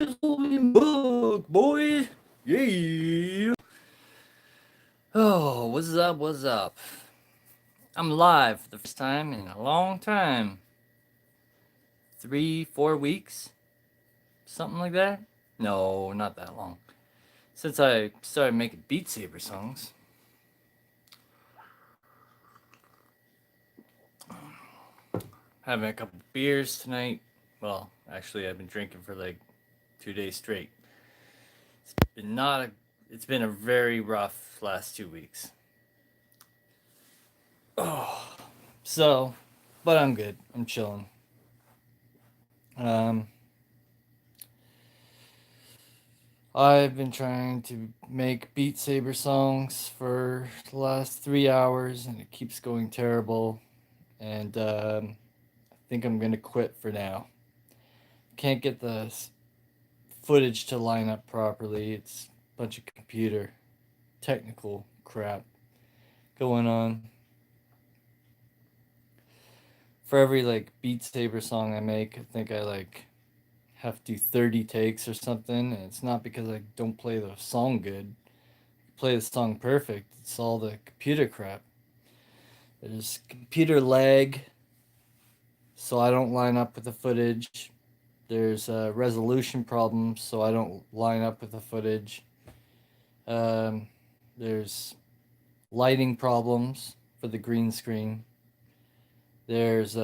Razorian book, boy. Yeah. Oh, what's up? What's up? I'm live for the first time in a long time. 3, 4 weeks? Something like that? No, not that long. Since I started making Beat Saber songs. Having a couple beers tonight. Well, actually, I've been drinking for like 2 days straight. Been not a, it's been a very rough last 2 weeks. Oh, so, but I'm good. I'm chilling. Um, I've been trying to make Beat Saber songs for the last 3 hours, and it keeps going terrible. And I think I'm gonna quit for now. Can't get the footage to line up properly. It's a bunch of computer technical crap going on. For every like Beat Saber song I make, I think I like have to do 30 takes or something. And it's not because I don't play the song good. I play the song perfect. It's all the computer crap. There's computer lag, so I don't line up with the footage. There's resolution problems, so I don't line up with the footage. Um, there's lighting problems for the green screen. There's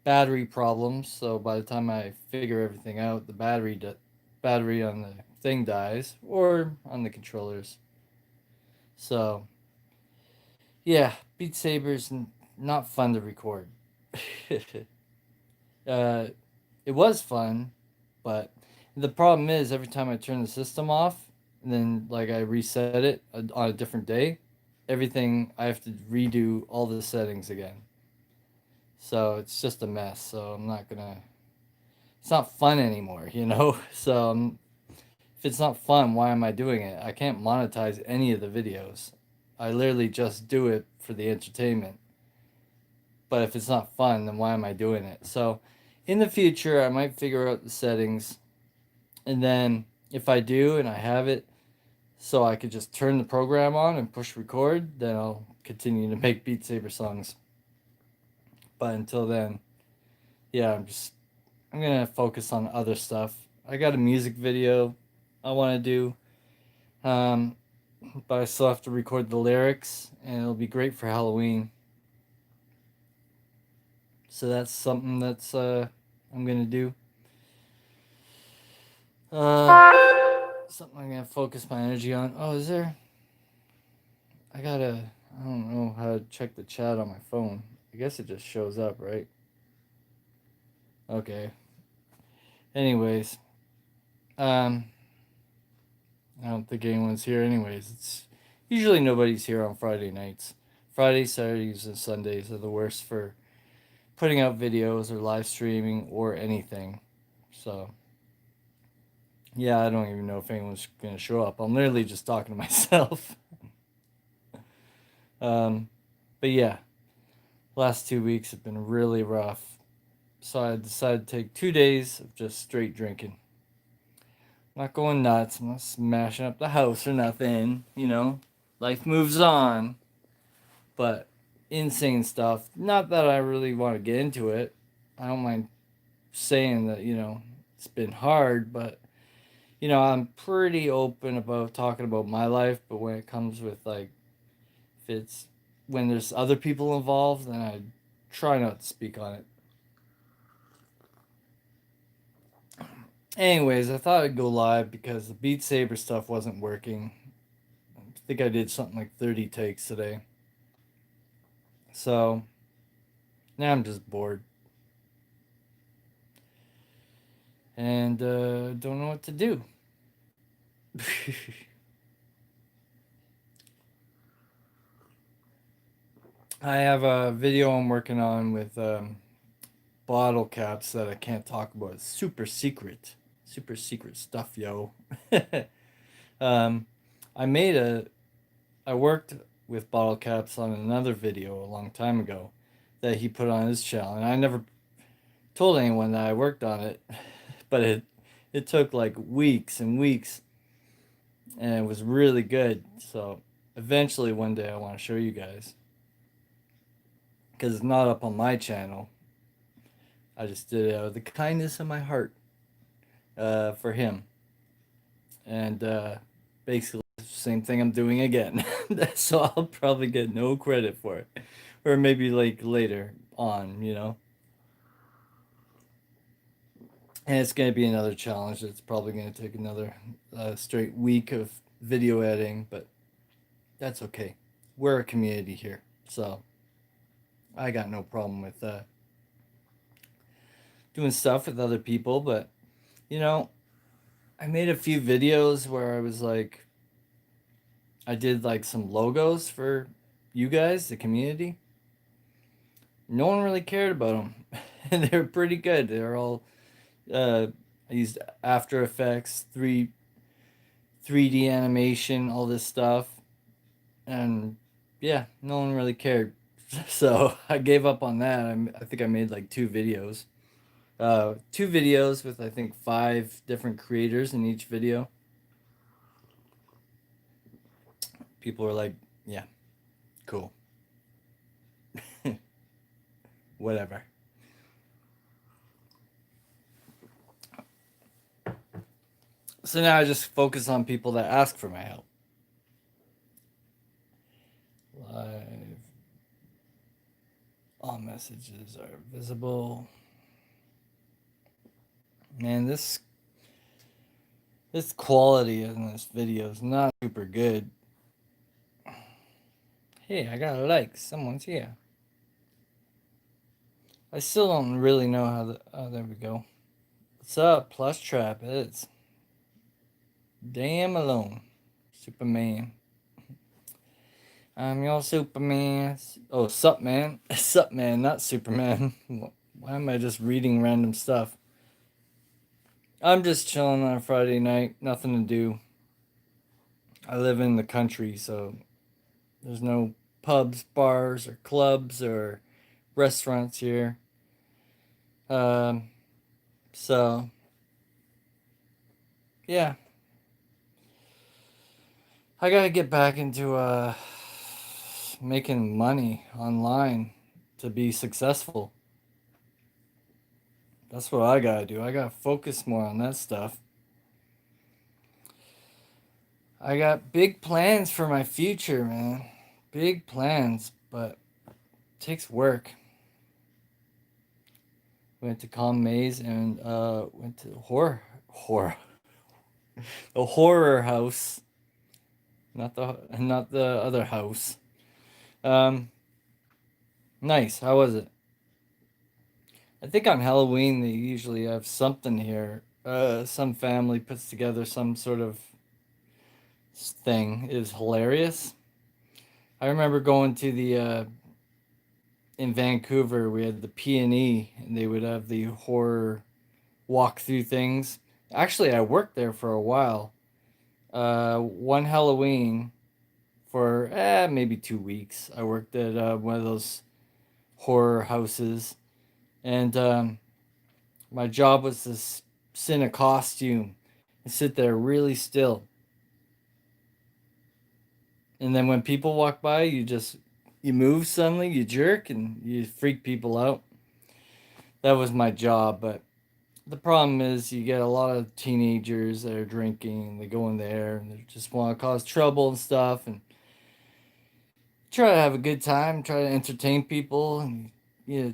battery problems, so by the time I figure everything out, the battery on the thing dies or on the controllers. So yeah, Beat Saber's not fun to record. uh, it was fun, but the problem is every time I turn the system off and then like I reset it on a different day, everything I have to redo all the settings again. So it's just a mess. So I'm not gonna. It's not fun anymore, you know. So if it's not fun, why am I doing it? I can't monetize any of the videos. I literally just do it for the entertainment. But if it's not fun, then why am I doing it? So in the future, I might figure out the settings, and then if I do and I have it, so I could just turn the program on and push record, then I'll continue to make Beat Saber songs. But until then, yeah, I'm gonna focus on other stuff. I got a music video I want to do, but I still have to record the lyrics, and it'll be great for Halloween. So that's something that's I'm gonna do. Something I'm gonna focus my energy on. Oh, is there? I gotta. I don't know how to check the chat on my phone. I guess it just shows up, right? Okay. Anyways, um, I don't think anyone's here. Anyways, it's usually nobody's here on Friday nights. Fridays, Saturdays, and Sundays are the worst for putting out videos or live streaming or anything. So yeah, I don't even know if anyone's gonna show up. I'm literally just talking to myself. um, but yeah, last 2 weeks have been really rough. So I decided to take 2 days of just straight drinking. I'm not going nuts. I'm not smashing up the house or nothing. You know, life moves on. But insane stuff. Not that I really want to get into it. I don't mind saying that, it's been hard, but I'm pretty open about talking about my life, but when it comes with like if it's when there's other people involved, then I try not to speak on it. Anyways, I thought I'd go live because the Beat Saber stuff wasn't working. I think I did something like 30 takes today. So now I'm just bored. And don't know what to do. I have a video I'm working on with bottle caps that I can't talk about. It's super secret stuff, yo. um, I made a. I worked with bottle caps on another video a long time ago that he put on his channel, and I never told anyone that I worked on it, but It took like weeks and weeks, and it was really good. So eventually, one day, I want to show you guys because it's not up on my channel. I just did it out of the kindness of my heart for him, and basically the same thing I'm doing again. So I'll probably get no credit for it, or maybe like later on, you know. And it's going to be another challenge. It's probably going to take another straight week of video editing, but that's okay. We're a community here, so I got no problem with doing stuff with other people. But you know, I made a few videos where I was like, I did like some logos for you guys, the community. No one really cared about them, and they're pretty good. They're all I used After Effects, 3D animation, all this stuff, and yeah, no one really cared. So I gave up on that. I think I made like two videos with I think five different creators in each video. People were like, "Yeah, cool, whatever." So now I just focus on people that ask for my help. Live, all messages are visible. Man, this quality in this video is not super good. Hey, I got a like. Someone's here. I still don't really know how the. Oh, there we go. What's up, Plush Trap? It's damn alone. Superman. I'm your Superman. Oh, sup, man. Sup, man, not Superman. Why am I just reading random stuff? I'm just chilling on a Friday night. Nothing to do. I live in the country, so there's no pubs, bars, or clubs, or restaurants here. Um, so yeah, I gotta get back into making money online to be successful. That's what I gotta do. I gotta focus more on that stuff. I got big plans for my future, man. Big plans, but it takes work. Went to Com Maze and went to the horror house, not the other house. Um, nice. How was it? I think on Halloween they usually have something here. Some family puts together some sort of thing. It is hilarious. I remember going to the in Vancouver. We had the P&E, and they would have the horror walkthrough things. Actually, I worked there for a while. One Halloween for maybe 2 weeks. I worked at one of those horror houses, and my job was to sit in a costume and sit there really still. And then when people walk by, you move suddenly, you jerk, and you freak people out. That was my job, but the problem is you get a lot of teenagers that are drinking, and they go in there and they just want to cause trouble and stuff, and try to have a good time, try to entertain people, and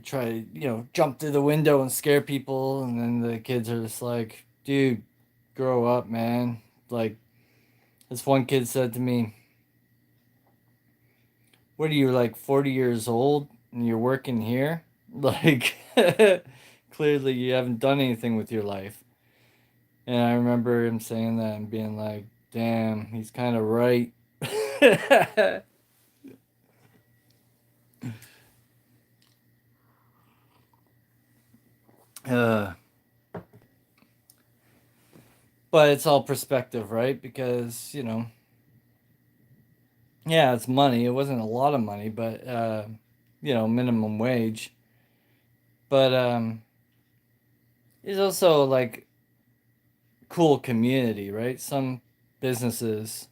try to jump through the window and scare people, and then the kids are just like, "Dude, grow up, man." Like this one kid said to me, "What are you, like 40 years old and you're working here?" Like clearly you haven't done anything with your life. And I remember him saying that and being like, "Damn, he's kind of right." uh, but it's all perspective, right? Because, yeah, it's money. It wasn't a lot of money, but minimum wage. But it's also like cool community, right? Some businesses,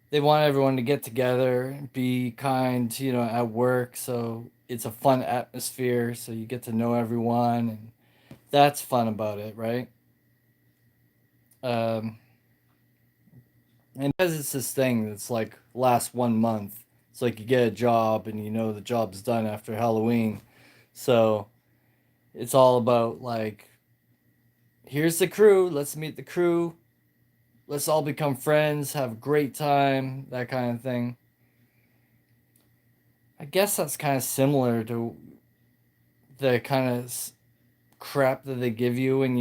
they want everyone to get together, be kind, at work, so it's a fun atmosphere, so you get to know everyone, and that's fun about it, right? Um, and because it's this thing that's like lasts 1 month, it's like you get a job and you know the job's done after Halloween, so it's all about like, here's the crew, let's meet the crew, let's all become friends, have a great time, that kind of thing. I guess that's kind of similar to the kind of crap that they give you when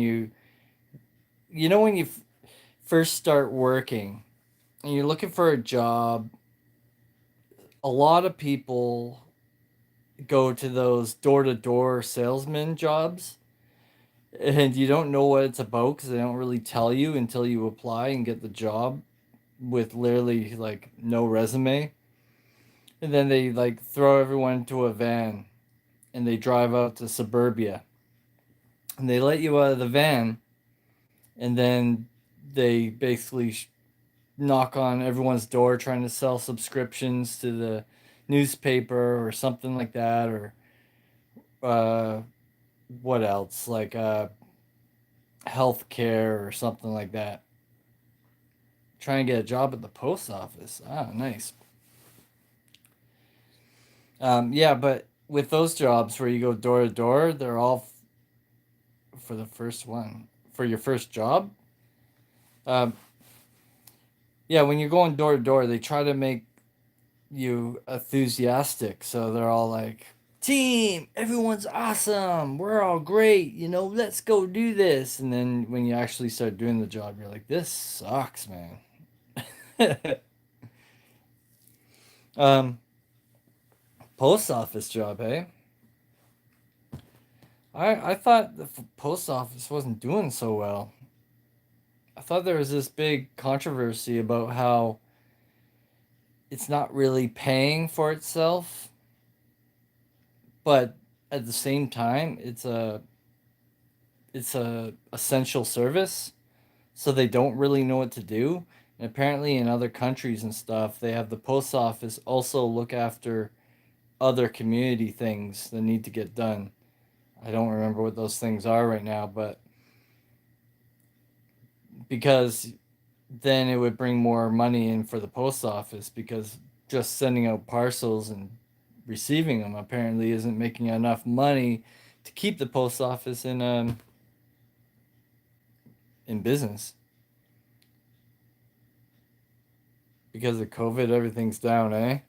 when you first start working and you're looking for a job. A lot of people go to those door-to-door salesman jobs, and you don't know what it's about because they don't really tell you until you apply and get the job with literally like no resume. And then they like throw everyone into a van and they drive out to suburbia and they let you out of the van, and then they basically knock on everyone's door trying to sell subscriptions to the newspaper or something like that, or uh, what else, like healthcare or something like that. Trying to get a job at the post office. Ah, nice. Yeah, but with those jobs where you go door to door, they're all for the first one. For your first job, um, yeah, when you're going door to door, they try to make you enthusiastic. So they're all like, "Team, everyone's awesome. We're all great. Let's go do this." And then when you actually start doing the job, you're like, "This sucks, man." um, Post office job, hey? I thought the post office wasn't doing so well. I thought there was this big controversy about how it's not really paying for itself, but at the same time, it's a essential service, so they don't really know what to do. And apparently, in other countries and stuff, they have the post office also look after other community things that need to get done. I don't remember what those things are right now, but because then it would bring more money in for the post office, because just sending out parcels and receiving them apparently isn't making enough money to keep the post office in business. Because of COVID, everything's down, eh?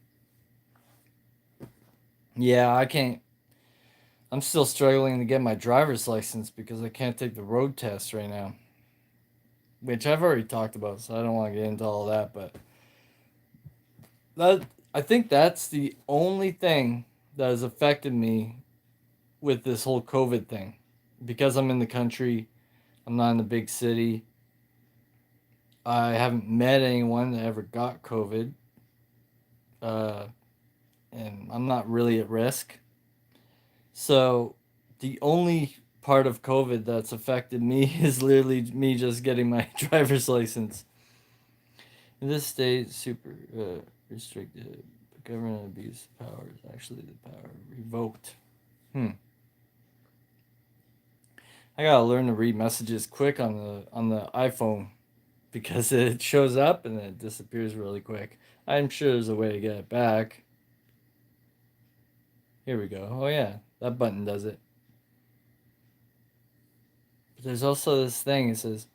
Yeah, I can't. I'm still struggling to get my driver's license because I can't take the road test right now, which I've already talked about, so I don't want to get into all that. But that I think that's the only thing that has affected me with this whole COVID thing, because I'm in the country. I'm not in the big city. I haven't met anyone that ever got COVID, uh, and I'm not really at risk. So the only part of COVID that's affected me is literally me just getting my driver's license. In this state, super restricted. Government abuse power is actually the power revoked. Hmm. I gotta learn to read messages quick on the iPhone because it shows up and then it disappears really quick. I'm sure there's a way to get it back. Here we go. Oh yeah, that button does it. But there's also this thing. It says,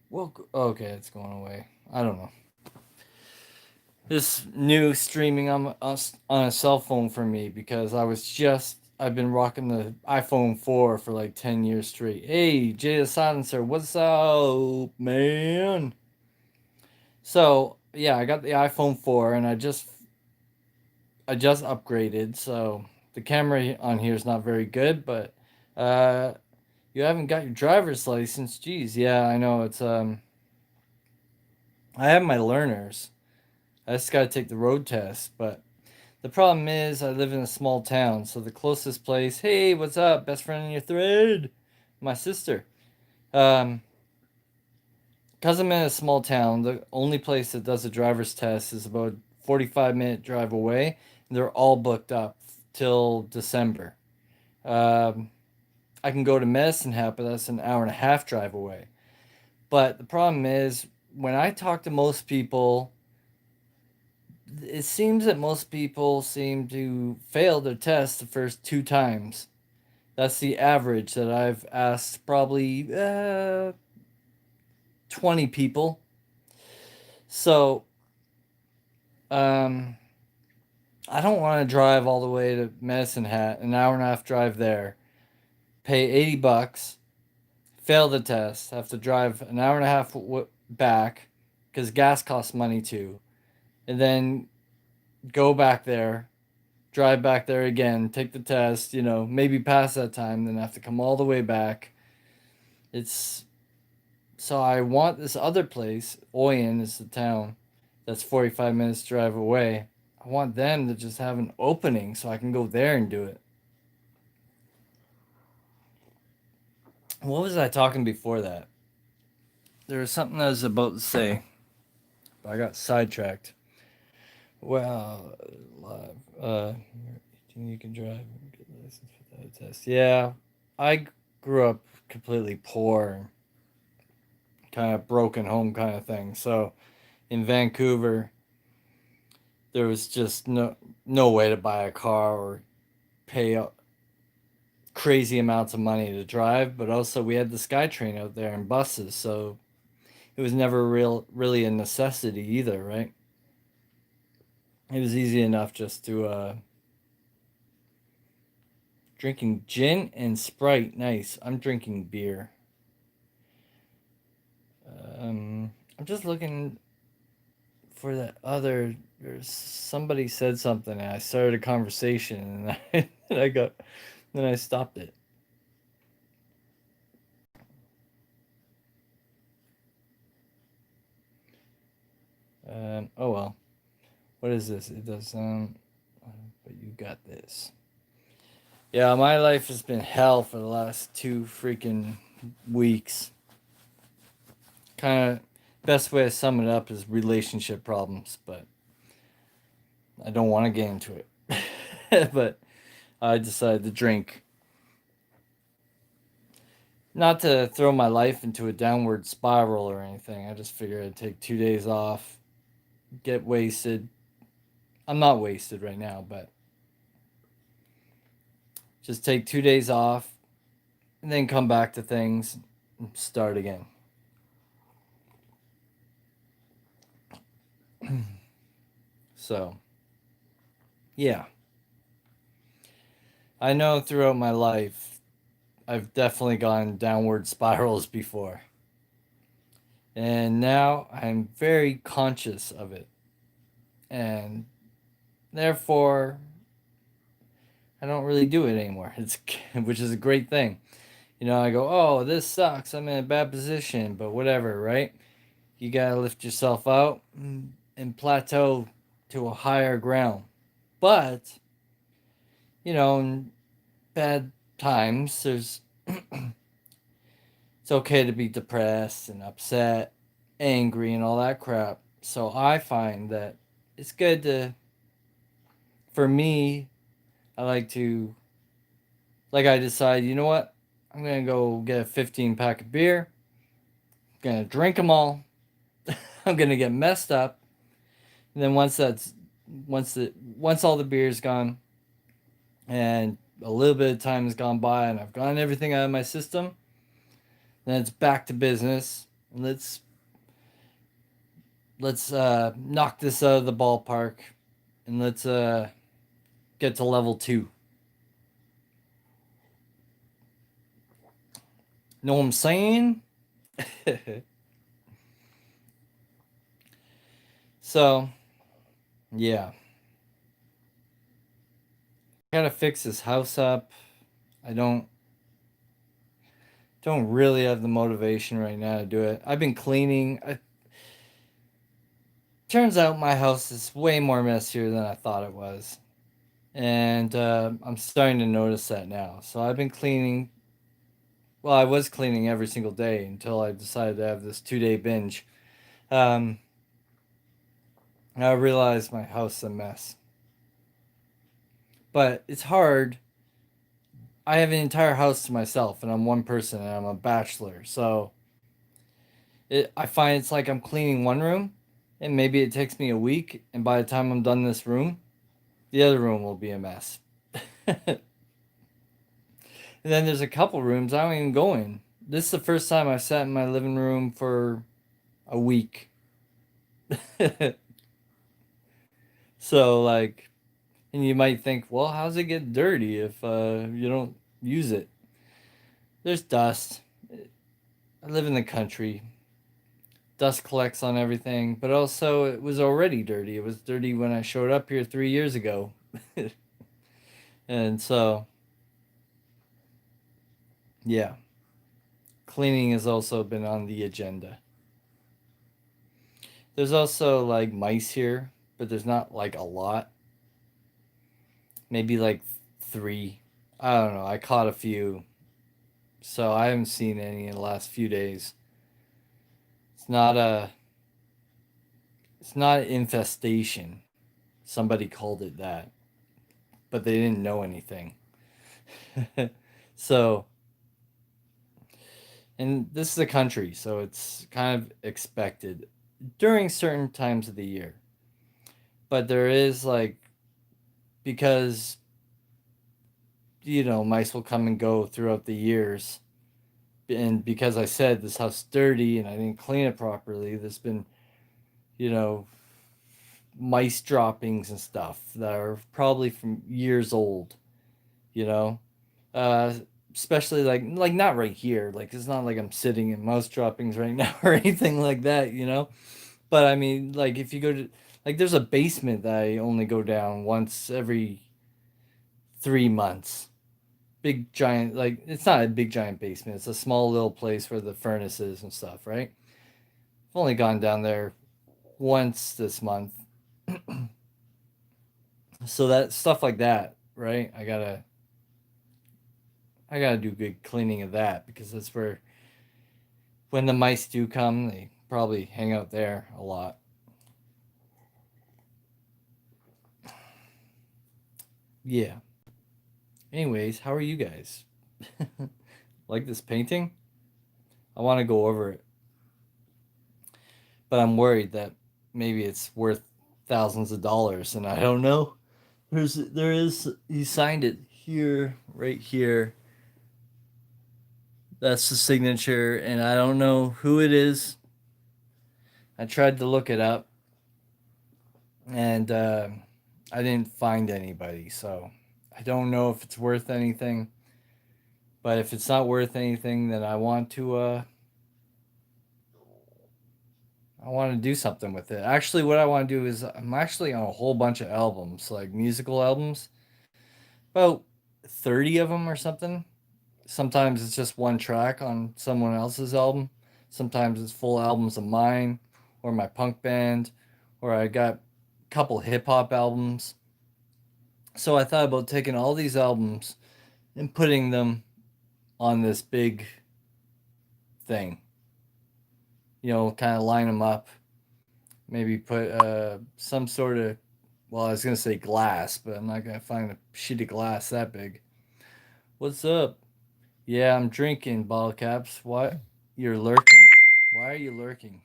"Well, okay, it's going away." I don't know. This new streaming on us on a cell phone for me, because I've been rocking the iPhone 4 for like 10 years straight. Hey, Jay the Silencer, what's up, man? So yeah, I got the iPhone 4 and I just upgraded, so the camera on here is not very good, but uh you haven't got your driver's license. Jeez, yeah, I know I have my learners. I just got to take the road test, but the problem is I live in a small town, so the closest place, hey, what's up? Best friend in your thread? My sister. Um because I'm in a small town, the only place that does a driver's test is about 45-minute drive away, and they're all booked up till December. Um, I can go to Medicine Hat, but that's an hour and a half drive away. But the problem is, when I talk to most people, it seems that most people seem to fail their test the first two times. That's the average that I've asked probably 20 people. So, um, I don't want to drive all the way to Medicine Hat, an hour and a half drive there, pay $80, fail the test, have to drive an hour and a half back because gas costs money too, and then go back there, drive back there again, take the test, maybe pass that time, then have to come all the way back. It's so I want this other place, Oyen is the town that's 45 minutes drive away. I want them to just have an opening so I can go there and do it. What was I talking before that? There was something I was about to say, but I got sidetracked. Well, you can drive and get a license without a test. Yeah, I grew up completely poor, kind of broken home kind of thing. So in Vancouver, there was just no way to buy a car or pay crazy amounts of money to drive. But also we had the SkyTrain out there and buses, so it was never really a necessity either, right? It was easy enough just to drinking gin and Sprite. Nice. I'm drinking beer. I'm just looking for that other. There's somebody said something, and I started a conversation, and then I stopped it. Oh well. What is this? It does but you got this. Yeah, my life has been hell for the last 2 freaking weeks. Kind of best way to sum it up is relationship problems, but I don't want to get into it. But I decided to drink. Not to throw my life into a downward spiral or anything. I just figured I'd take 2 days off, get wasted. I'm not wasted right now, but just take 2 days off and then come back to things and start again. So, yeah. I know throughout my life, I've definitely gone downward spirals before. And now I'm very conscious of it. And therefore, I don't really do it anymore. It's which is a great thing. I go, "Oh, this sucks. I'm in a bad position, but whatever, right?" You got to lift yourself out and plateau to a higher ground. But, in bad times, it's okay to be depressed and upset, angry, and all that crap. So I find that it's good for me, I like to, I decide, you know what? I'm going to go get a 15 pack of beer. I'm going to drink them all. I'm going to get messed up. And then once all the beer's gone and a little bit of time has gone by and I've gotten everything out of my system, then it's back to business. And let's knock this out of the ballpark and let's get to level 2. Know what I'm saying? So, yeah. I gotta fix this house up. I don't really have the motivation right now to do it. I've been cleaning. Turns out my house is way more messier than I thought it was. And I'm starting to notice that now. So I've been cleaning well, I was cleaning every single day until I decided to have this 2 day binge. Um, I realized my house is a mess, but it's hard. I have an entire house to myself, and I'm one person, and I'm a bachelor. So I find it's like I'm cleaning one room, and maybe it takes me a week, and by the time I'm done this room, the other room will be a mess. And then there's a couple rooms I don't even go in. This is the first time I've sat in my living room for a week. So like, and you might think, well, how's it get dirty if you don't use it? There's dust. I live in the country. Dust collects on everything, but also it was already dirty. It was dirty when I showed up here 3 years ago. And so, yeah, cleaning has also been on the agenda. There's also like mice here, but there's not like a lot. Maybe like three. I don't know. I caught a few, so I haven't seen any in the last few days. It's not a. It's not an infestation. Somebody called it that, but they didn't know anything. So, and this is a country, so it's kind of expected during certain times of the year. But there is like, because mice will come and go throughout the years, and because I said this house is dirty and I didn't clean it properly, there's been you know mice droppings and stuff that are probably from years old. You know, uh, especially like not right here. Like it's not like I'm sitting in mouse droppings right now or anything like that. But I mean, like if you go to like there's a basement that I only go down once every 3 months. Big giant, like it's not a big giant basement. It's a small little place where the furnace is and stuff, right? I've only gone down there once this month. So that stuff like that, right? I gotta do good cleaning of that because that's where when the mice do come, they probably hang out there a lot. Yeah. Anyways, how are you guys? Like this painting? I want to go over it, but I'm worried that maybe it's worth thousands of dollars, and I don't know. There is he signed it here, right here. That's the signature, and I don't know who it is. I tried to look it up, and I didn't find anybody. So I don't know if it's worth anything. But if it's not worth anything, then I want to do something with it. Actually, what I want to do is I'm actually on a whole bunch of albums, like musical albums, about 30 of them or something. Sometimes it's just one track on someone else's album. Sometimes it's full albums of mine or my punk band, or I got a couple hip hop albums. So I thought about taking all these albums and putting them on this big thing. Kind of line them up. Maybe put some sort of, well, I was going to say glass, but I'm not going to find a sheet of glass that big. What's up? Yeah, I'm drinking, bottle caps. What? You're lurking. Why are you lurking?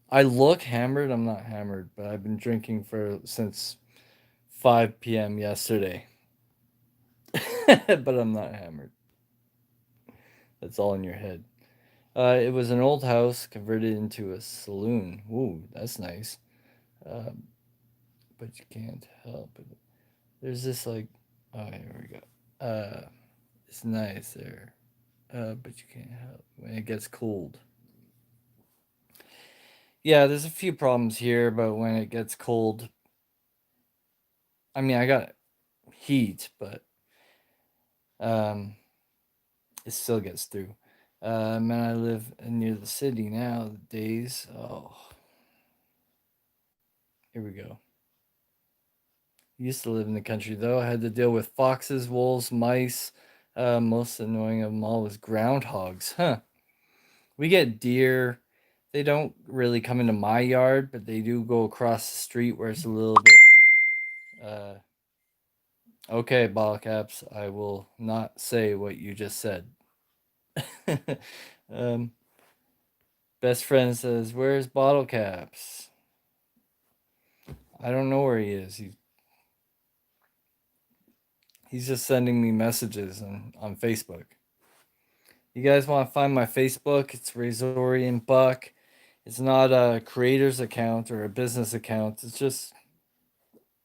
I look hammered. I'm not hammered, but I've been drinking for since 5 p.m. yesterday. But I'm not hammered. That's all in your head. It was an old house converted into a saloon. Ooh, that's nice. Um, but you can't help it. There's this like, oh, here we go. It's nice there. But you can't help when it gets cold. Yeah, there's a few problems here, but when it gets cold, I mean, I got heat, but um, it still gets through. And I live near the city now. The days, oh, here we go. Used to live in the country though. I had to deal with foxes, wolves, mice. Most annoying of them all was groundhogs. Huh. We get deer. They don't really come into my yard, but they do go across the street where it's a little bit. Okay, bottle caps. I will not say what you just said. um, best friend says, "Where's bottle caps?" I don't know where he is. He's just sending me messages on Facebook. You guys want to find my Facebook? It's Razorian Buck. It's not a creator's account or a business account. It's just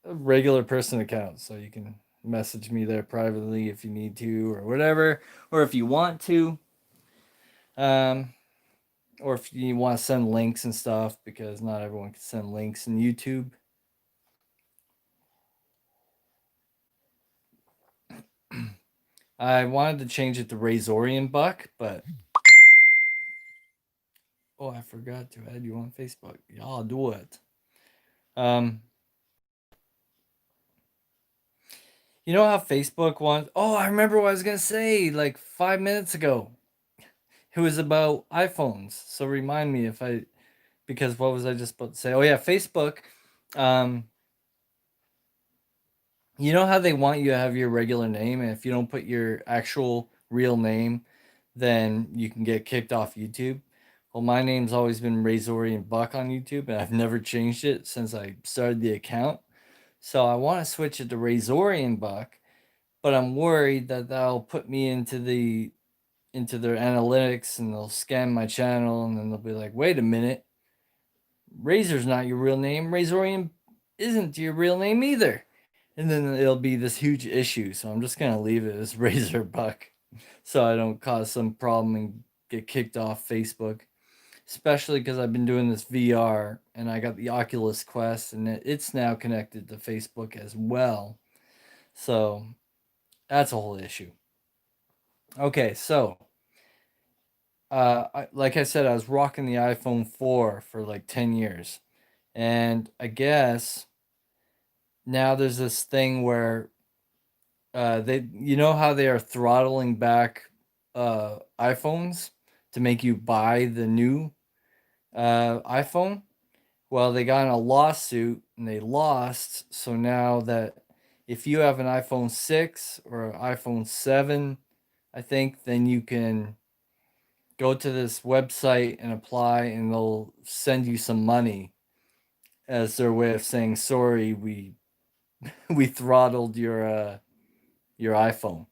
a regular person account. So you can message me there privately if you need to or whatever, or if you want to. Um, or if you want to send links and stuff, because not everyone can send links in YouTube. I wanted to change it to Razorian Buck, but oh, I forgot to add you on Facebook. Y'all do it. Um, you know how Facebook wants? Oh, I remember what I was gonna say like 5 minutes ago. It was about iPhones. So remind me if I, because what was I just about to say? Oh yeah, Facebook. Um, you know how they want you to have your regular name, and if you don't put your actual real name, then you can get kicked off YouTube. Well, my name's always been Razorian Buck on YouTube, and I've never changed it since I started the account. So I want to switch it to Razorian Buck, but I'm worried that that'll put me into their analytics and they'll scan my channel and then they'll be like, wait a minute, Razor's not your real name. Razorian isn't your real name either. And then it'll be this huge issue. So I'm just gonna leave it as Razor Buck so I don't cause some problem and get kicked off Facebook. Especially because I've been doing this VR and I got the Oculus Quest and it's now connected to Facebook as well. So that's a whole issue. Okay, so like I said, I was rocking the iPhone 4 for like 10 years. And I guess now there's this thing where they, you know how they are throttling back iPhones to make you buy the new iPhone? Well, they got in a lawsuit and they lost. So now that if you have an iPhone 6 or an iPhone 7, I think, then you can go to this website and apply and they'll send you some money as their way of saying sorry, we throttled your iPhone.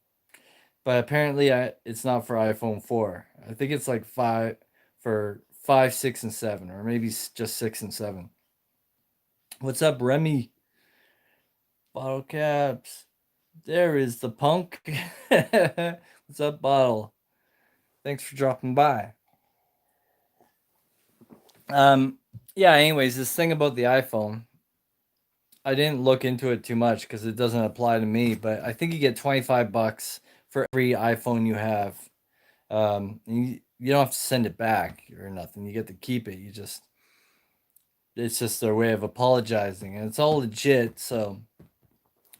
But apparently it's not for iPhone 4. I think it's like 5 for 5, 6 and 7 or maybe just 6 and 7. What's up, Remy? Bottle caps. There is the punk. What's up, Bottle? Thanks for dropping by. Um yeah, anyways, this thing about the iPhone, I didn't look into it too much because it doesn't apply to me, but I think you get 25 bucks for every iPhone you have. You don't have to send it back or nothing. You get to keep it. It's just their way of apologizing, and it's all legit. So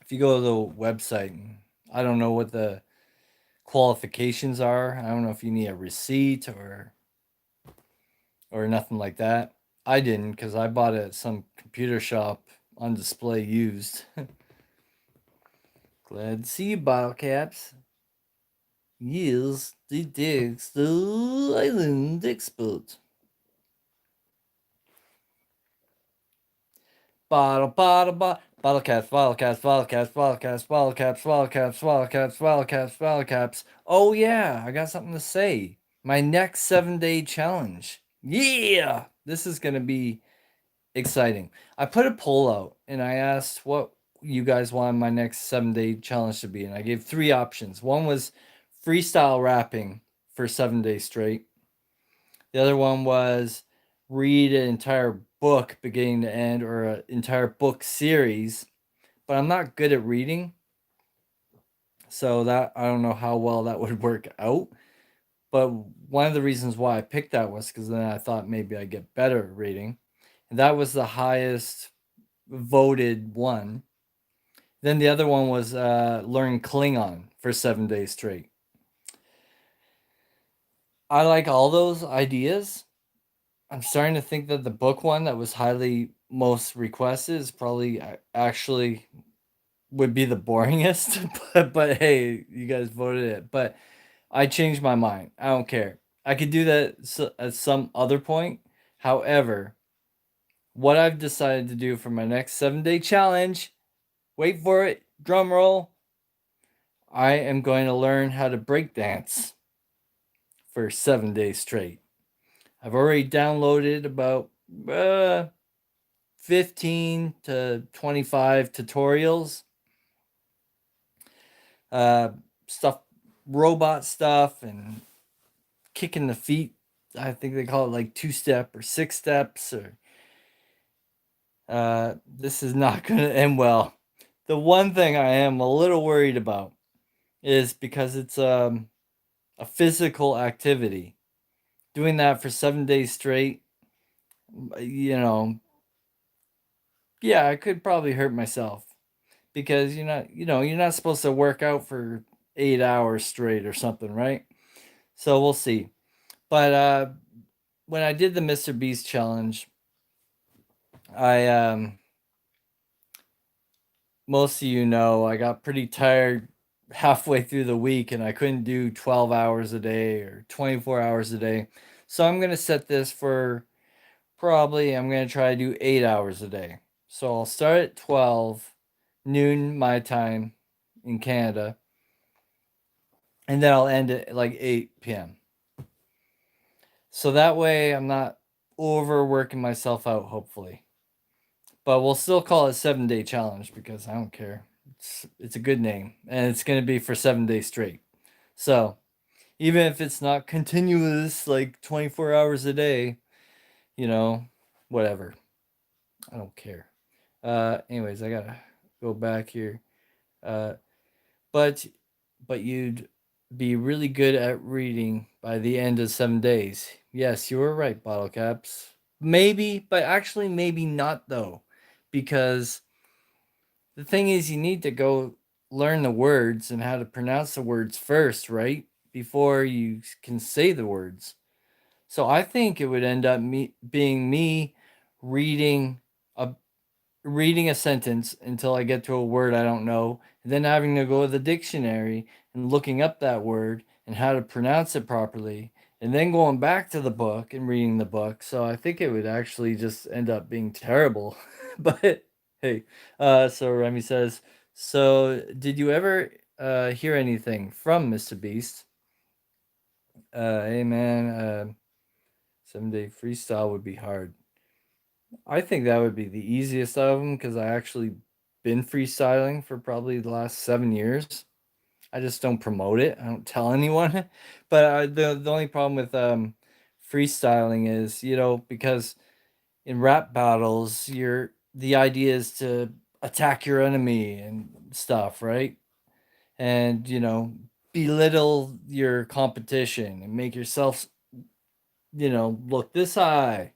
if you go to the website, I don't know what the qualifications are. I don't know if you need a receipt or nothing like that. I didn't because I bought it at some computer shop on display used. Glad to see you, bottle caps. Yes, the Dexter Island expert. Bottle caps, bottle caps, bottle caps, bottle caps, bottle caps, bottle caps, bottle caps, bottle caps, bottle caps. Oh yeah, I got something to say. My next 7-day challenge. Yeah, this is gonna be exciting. I put a poll out and I asked what you guys wanted my next 7-day challenge to be, and I gave three options. One was freestyle rapping for 7 days straight. The other one was read an entire book beginning to end or an entire book series. But I'm not good at reading, so that I don't know how well that would work out. But one of the reasons why I picked that was because then I thought maybe I'd get better at reading. And that was the highest voted one. Then the other one was learn Klingon for 7 days straight. I like all those ideas. I'm starting to think that the book one that was highly most requested is probably actually would be the boringest. But hey, you guys voted it. But I changed my mind. I don't care. I could do that at some other point. However, what I've decided to do for my next 7 day challenge, wait for it, drum roll, I am going to learn how to break dance for 7 days straight. I've already downloaded about 15 to 25 tutorials, uh, stuff, robot stuff, and kicking the feet. I think they call it like 2 step or 6 steps. Or this is not going to end well. The one thing I am a little worried about is because it's a physical activity. Doing that for 7 days straight, you know, yeah, I could probably hurt myself because you're not supposed to work out for 8 hours straight or something, right? So we'll see. But when I did the Mr. Beast challenge, I most of you know I got pretty tired halfway through the week and I couldn't do 12 hours a day or 24 hours a day. So I'm going to set this for probably I'm going to try to do 8 hours a day. So I'll start at 12 noon my time in Canada and then I'll end at like 8 p.m. So that way I'm not overworking myself out, hopefully. But we'll still call it 7 day challenge because I don't care. It's a good name and it's going to be for 7 days straight. So even if it's not continuous, like 24 hours a day, you know, whatever. I don't care. Anyways, I gotta go back here. Uh, but you'd be really good at reading by the end of 7 days. Yes, you were right, bottle caps. Maybe, but actually maybe not though, because the thing is you need to go learn the words and how to pronounce the words first, right? Before you can say the words. So I think it would end up being me reading a reading a sentence until I get to a word I don't know, and then having to go to the dictionary and looking up that word and how to pronounce it properly, and then going back to the book and reading the book. So I think it would actually just end up being terrible. But hey, so Remy says, so did you ever hear anything from Mr. Beast? Hey man, 7 day freestyle would be hard. I think that would be the easiest of them because I actually been freestyling for probably the last 7 years. I just don't promote it. I don't tell anyone. But the only problem with freestyling is because in rap battles, the idea is to attack your enemy and stuff, right? And belittle your competition and make yourself look this high.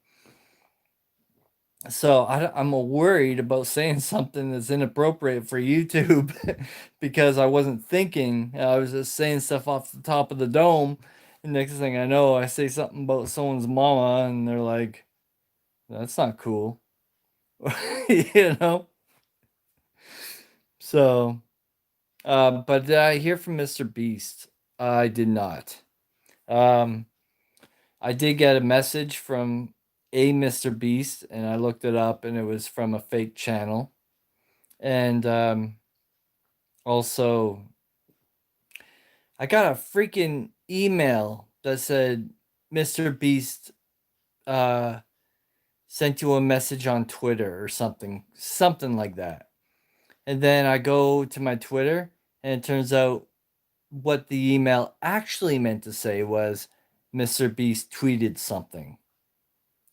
So I'm worried about saying something that's inappropriate for YouTube because I wasn't thinking. I was just saying stuff off the top of the dome. And next thing I know, I say something about someone's mama, and they're like, "That's not cool," you know. So, but did I hear from Mr. Beast? I did not. Um, I did get a message from a Mr. Beast, and I looked it up, and it was from a fake channel. And also, I got a freaking email that said Mr. Beast uh, sent you a message on Twitter or something like that. And then I go to my Twitter, and it turns out what the email actually meant to say was Mr. Beast tweeted something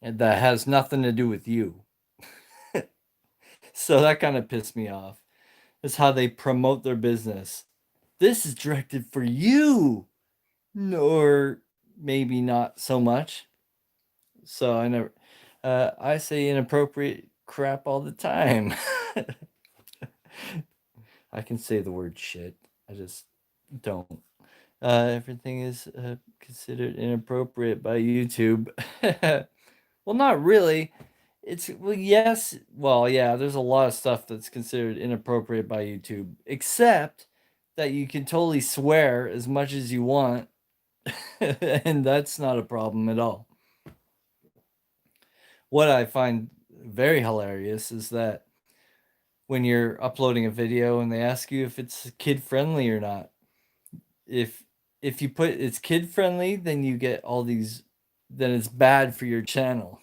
and that has nothing to do with you. So that kind of pissed me off. It's how they promote their business. This is directed for you. Or maybe not so much. So I never, I say inappropriate crap all the time. I can say the word shit. I just don't. Everything is considered inappropriate by YouTube. Well, not really. It's well, yes. Well, yeah. There's a lot of stuff that's considered inappropriate by YouTube, except that you can totally swear as much as you want, and that's not a problem at all. What I find very hilarious is that when you're uploading a video and they ask you if it's kid friendly or not, if if you put it's kid friendly, then you get all these, then it's bad for your channel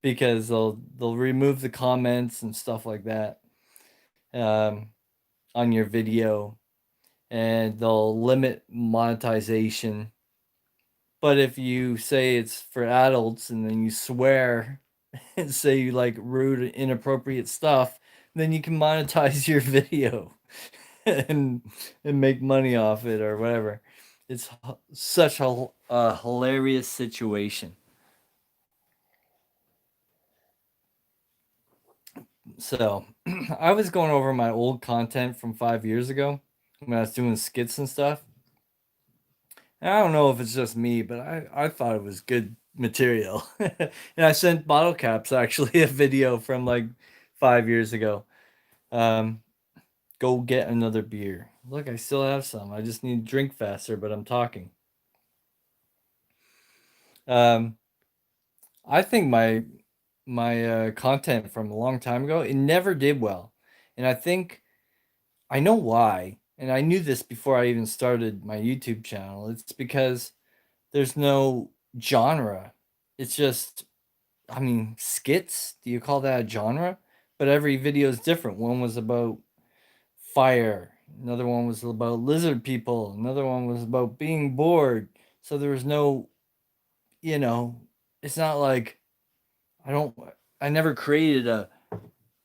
because they'll remove the comments and stuff like that um, on your video, and they'll limit monetization. But if you say it's for adults and then you swear and say you like rude and inappropriate stuff, then you can monetize your video and and make money off it or whatever. It's such a hilarious situation. So I was going over my old content from 5 years ago when I was doing skits and stuff. And I don't know if it's just me, but I thought it was good material. And I sent Bottle Caps actually a video from like 5 years ago. Um, Go get another beer. Look, I still have some. I just need to drink faster, but I'm talking. Um, I think my content from a long time ago, it never did well. And I think I know why. And I knew this before I even started my YouTube channel. It's because there's no genre. It's just, I mean, skits. Do you call that a genre? But every video is different. One was about fire. Another one was about lizard people. Another one was about being bored. So there was no, you know, it's not like I don't I never created a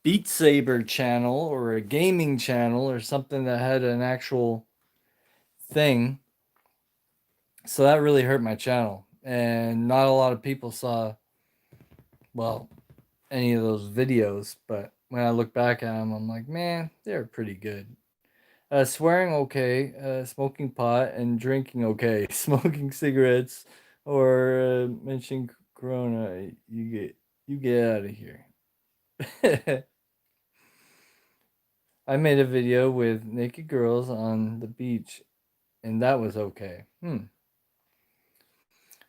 Beat Saber channel or a gaming channel or something that had an actual thing. So that really hurt my channel. And not a lot of people saw, well, any of those videos. But when I look back at them, I'm like, man, they're pretty good. Swearing okay, smoking pot and drinking okay, smoking cigarettes or mentioning Corona, you get out of here. I made a video with naked girls on the beach, and that was okay.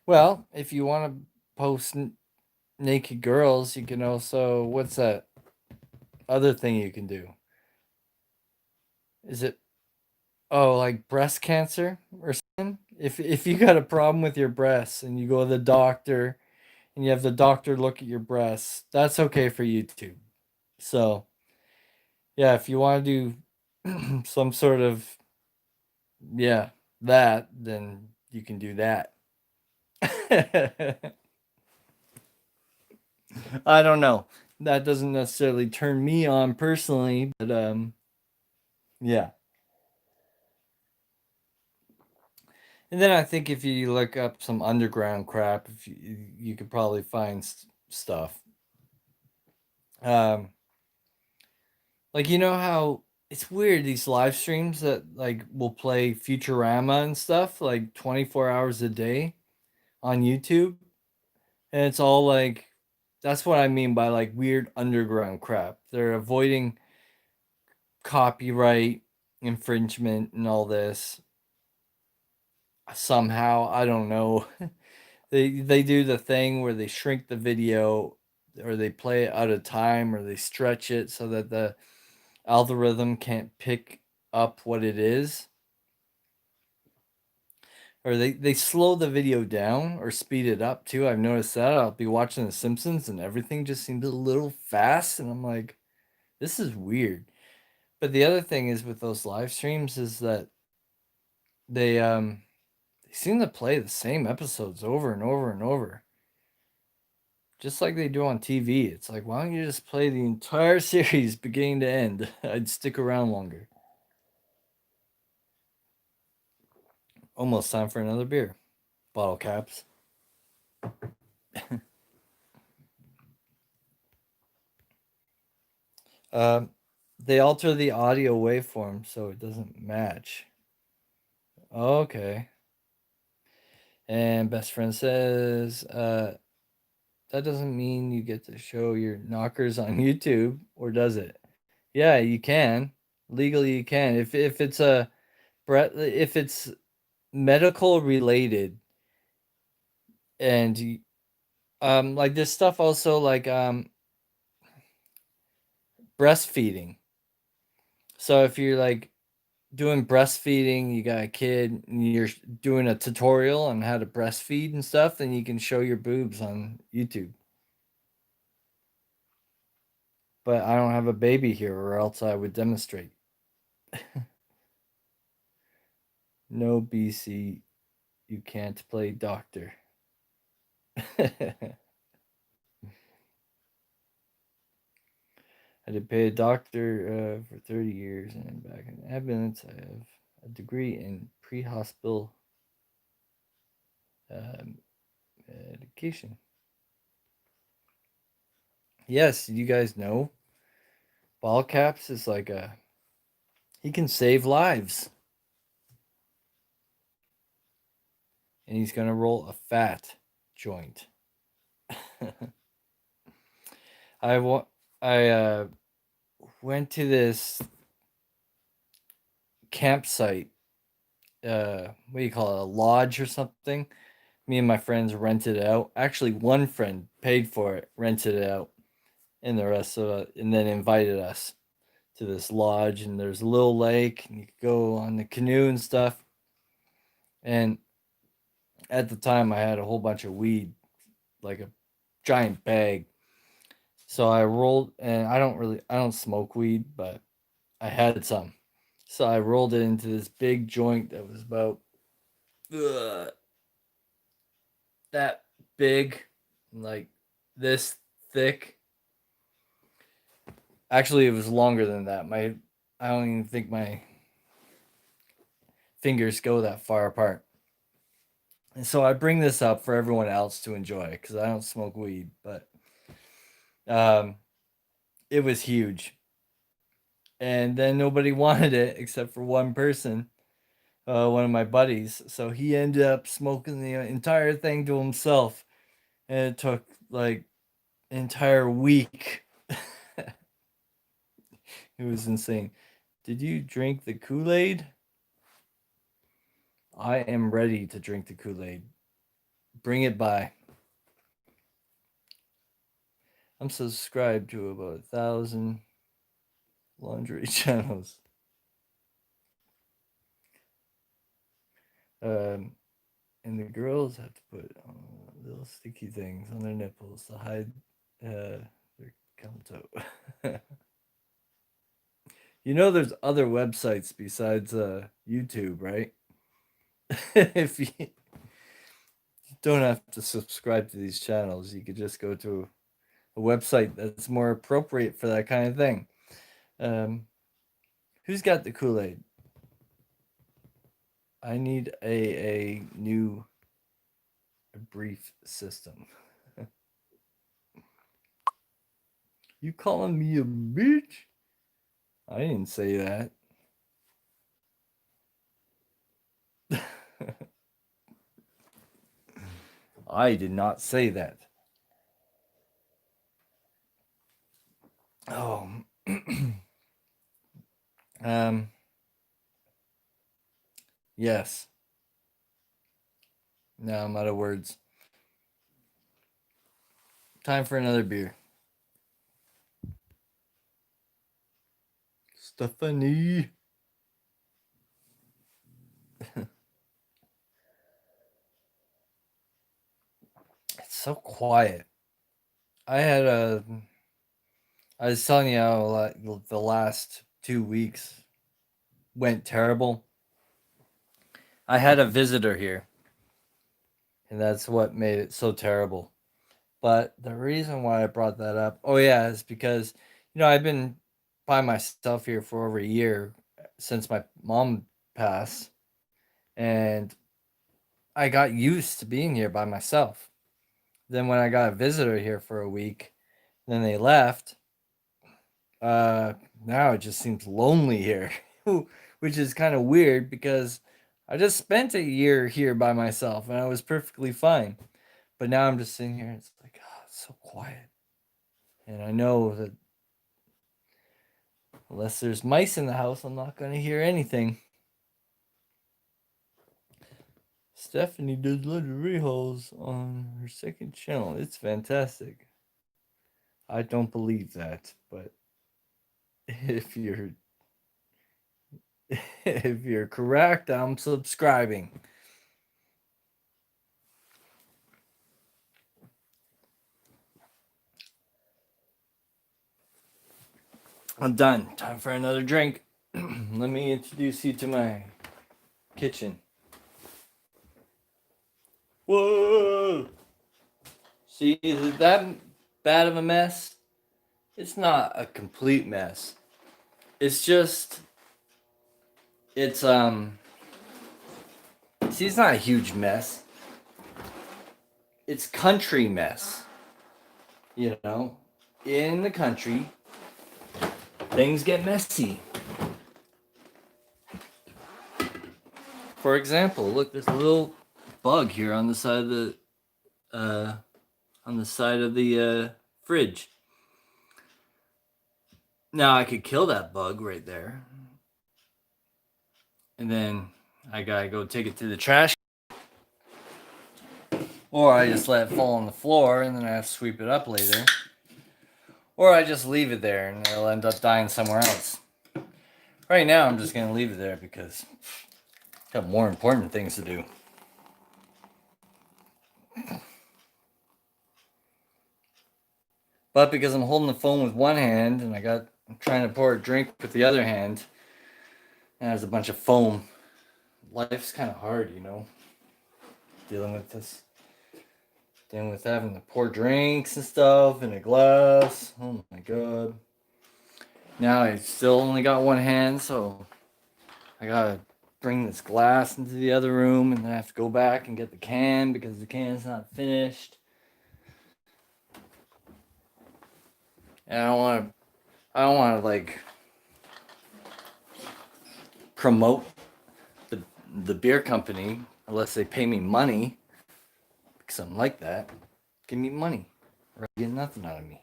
Well, if you want to post naked girls, you can also, what's that other thing you can do? Is it, oh, like breast cancer or something? If you got a problem with your breasts and you go to the doctor and you have the doctor look at your breasts, that's okay for YouTube. So yeah, if you want to do some sort of, yeah, that, then you can do that. I don't know. That doesn't necessarily turn me on personally, but yeah. And then I think if you look up some underground crap, if you could probably find stuff. Um, like you know how it's weird these live streams that like will play Futurama and stuff like 24 hours a day on YouTube, and it's all like that's what I mean by like weird underground crap. They're avoiding copyright infringement and all this somehow. I don't know. They do the thing where they shrink the video or they play it out of time or they stretch it so that the algorithm can't pick up what it is, or they slow the video down or speed it up too. I've noticed that. I'll be watching The Simpsons and everything just seems a little fast and I'm like, this is weird. But the other thing is with those live streams is that they seem to play the same episodes over and over and over, just like they do on TV. It's like, why don't you just play the entire series beginning to end? I'd stick around longer. Almost time for another beer. Bottle caps. Um, They alter the audio waveform so it doesn't match. Okay. And best friend says, that doesn't mean you get to show your knockers on YouTube, or does it? Yeah, you can. Legally, you can. If it's a if it's medical related, and like this stuff also like breastfeeding. So if you're like doing breastfeeding, you got a kid, and you're doing a tutorial on how to breastfeed and stuff, then you can show your boobs on YouTube. But I don't have a baby here, or else I would demonstrate. No, BC, you can't play doctor. I did pay a doctor for 30 years, and back in ambulance, I have a degree in pre-hospital um, medication. Yes, you guys know ball caps is like he can save lives, and he's gonna roll a fat joint. I wa- I went to this campsite. What do you call it? A lodge or something? Me and my friends rented it out. Actually, one friend paid for it, rented it out, and the rest of it, and then invited us to this lodge. And there's a little lake, and you could go on the canoe and stuff. And at the time, I had a whole bunch of weed, like a giant bag. So I rolled, and I don't smoke weed, but I had some. So I rolled it into this big joint that was about ugh, that big, like this thick. Actually, it was longer than that. I don't even think my fingers go that far apart. And so I bring this up for everyone else to enjoy because I don't smoke weed, but um, it was huge. And then nobody wanted it except for one person, one of my buddies. So he ended up smoking the entire thing to himself, and it took like an entire week. It was insane. Did you drink the Kool Aid? I am ready to drink the Kool Aid. Bring it by. I'm subscribed to about 1,000 laundry channels. Um, and the girls have to put little sticky things on their nipples to hide their cum toe. You know, there's other websites besides YouTube, right? If you don't have to subscribe to these channels, you could just go to a website that's more appropriate for that kind of thing. Um, who's got the Kool Aid? I need a new brief system. You calling me a bitch? I didn't say that. I did not say that. Oh, um, yes. Now I'm out of words. Time for another beer. Stephanie. It's so quiet. I had a. I was telling you how the last 2 weeks went terrible. I had a visitor here, and that's what made it so terrible. But the reason why I brought that up, oh yeah, is because I've been by myself here for over a year since my mom passed, and I got used to being here by myself. Then when I got a visitor here for a week, then they left. now it just seems lonely here, which is kind of weird because I just spent a year here by myself and I was perfectly fine. But now I'm just sitting here and it's like, oh, it's so quiet. And I know that unless there's mice in the house, I'm not going to hear anything. Stephanie does lingerie hauls on her second channel. It's fantastic. I don't believe that, but if you're if you're correct, I'm subscribing. I'm done. Time for another drink. Let me introduce you to my kitchen. Whoa! See, is it that bad of a mess? It's not a complete mess. It's just, it's, see, it's not a huge mess. It's country mess. You know, in the country, things get messy. For example, look, there's a little bug here on the side of the fridge. Now I could kill that bug right there, and then I gotta go take it to the trash, or I just let it fall on the floor, and then I have to sweep it up later, or I just leave it there and it'll end up dying somewhere else. Right now, I'm just gonna leave it there because I have more important things to do. But because I'm holding the phone with one hand and I'm trying to pour a drink with the other hand, and there's a bunch of foam. Life's kind of hard, you know, dealing with this. Dealing with having to pour drinks and stuff in a glass. Oh my god. Now I still only got one hand, so I gotta bring this glass into the other room and then I have to go back and get the can because the can's not finished. And I don't wanna like promote the beer company unless they pay me money. Because I'm like that. Give me money. Or you get nothing out of me.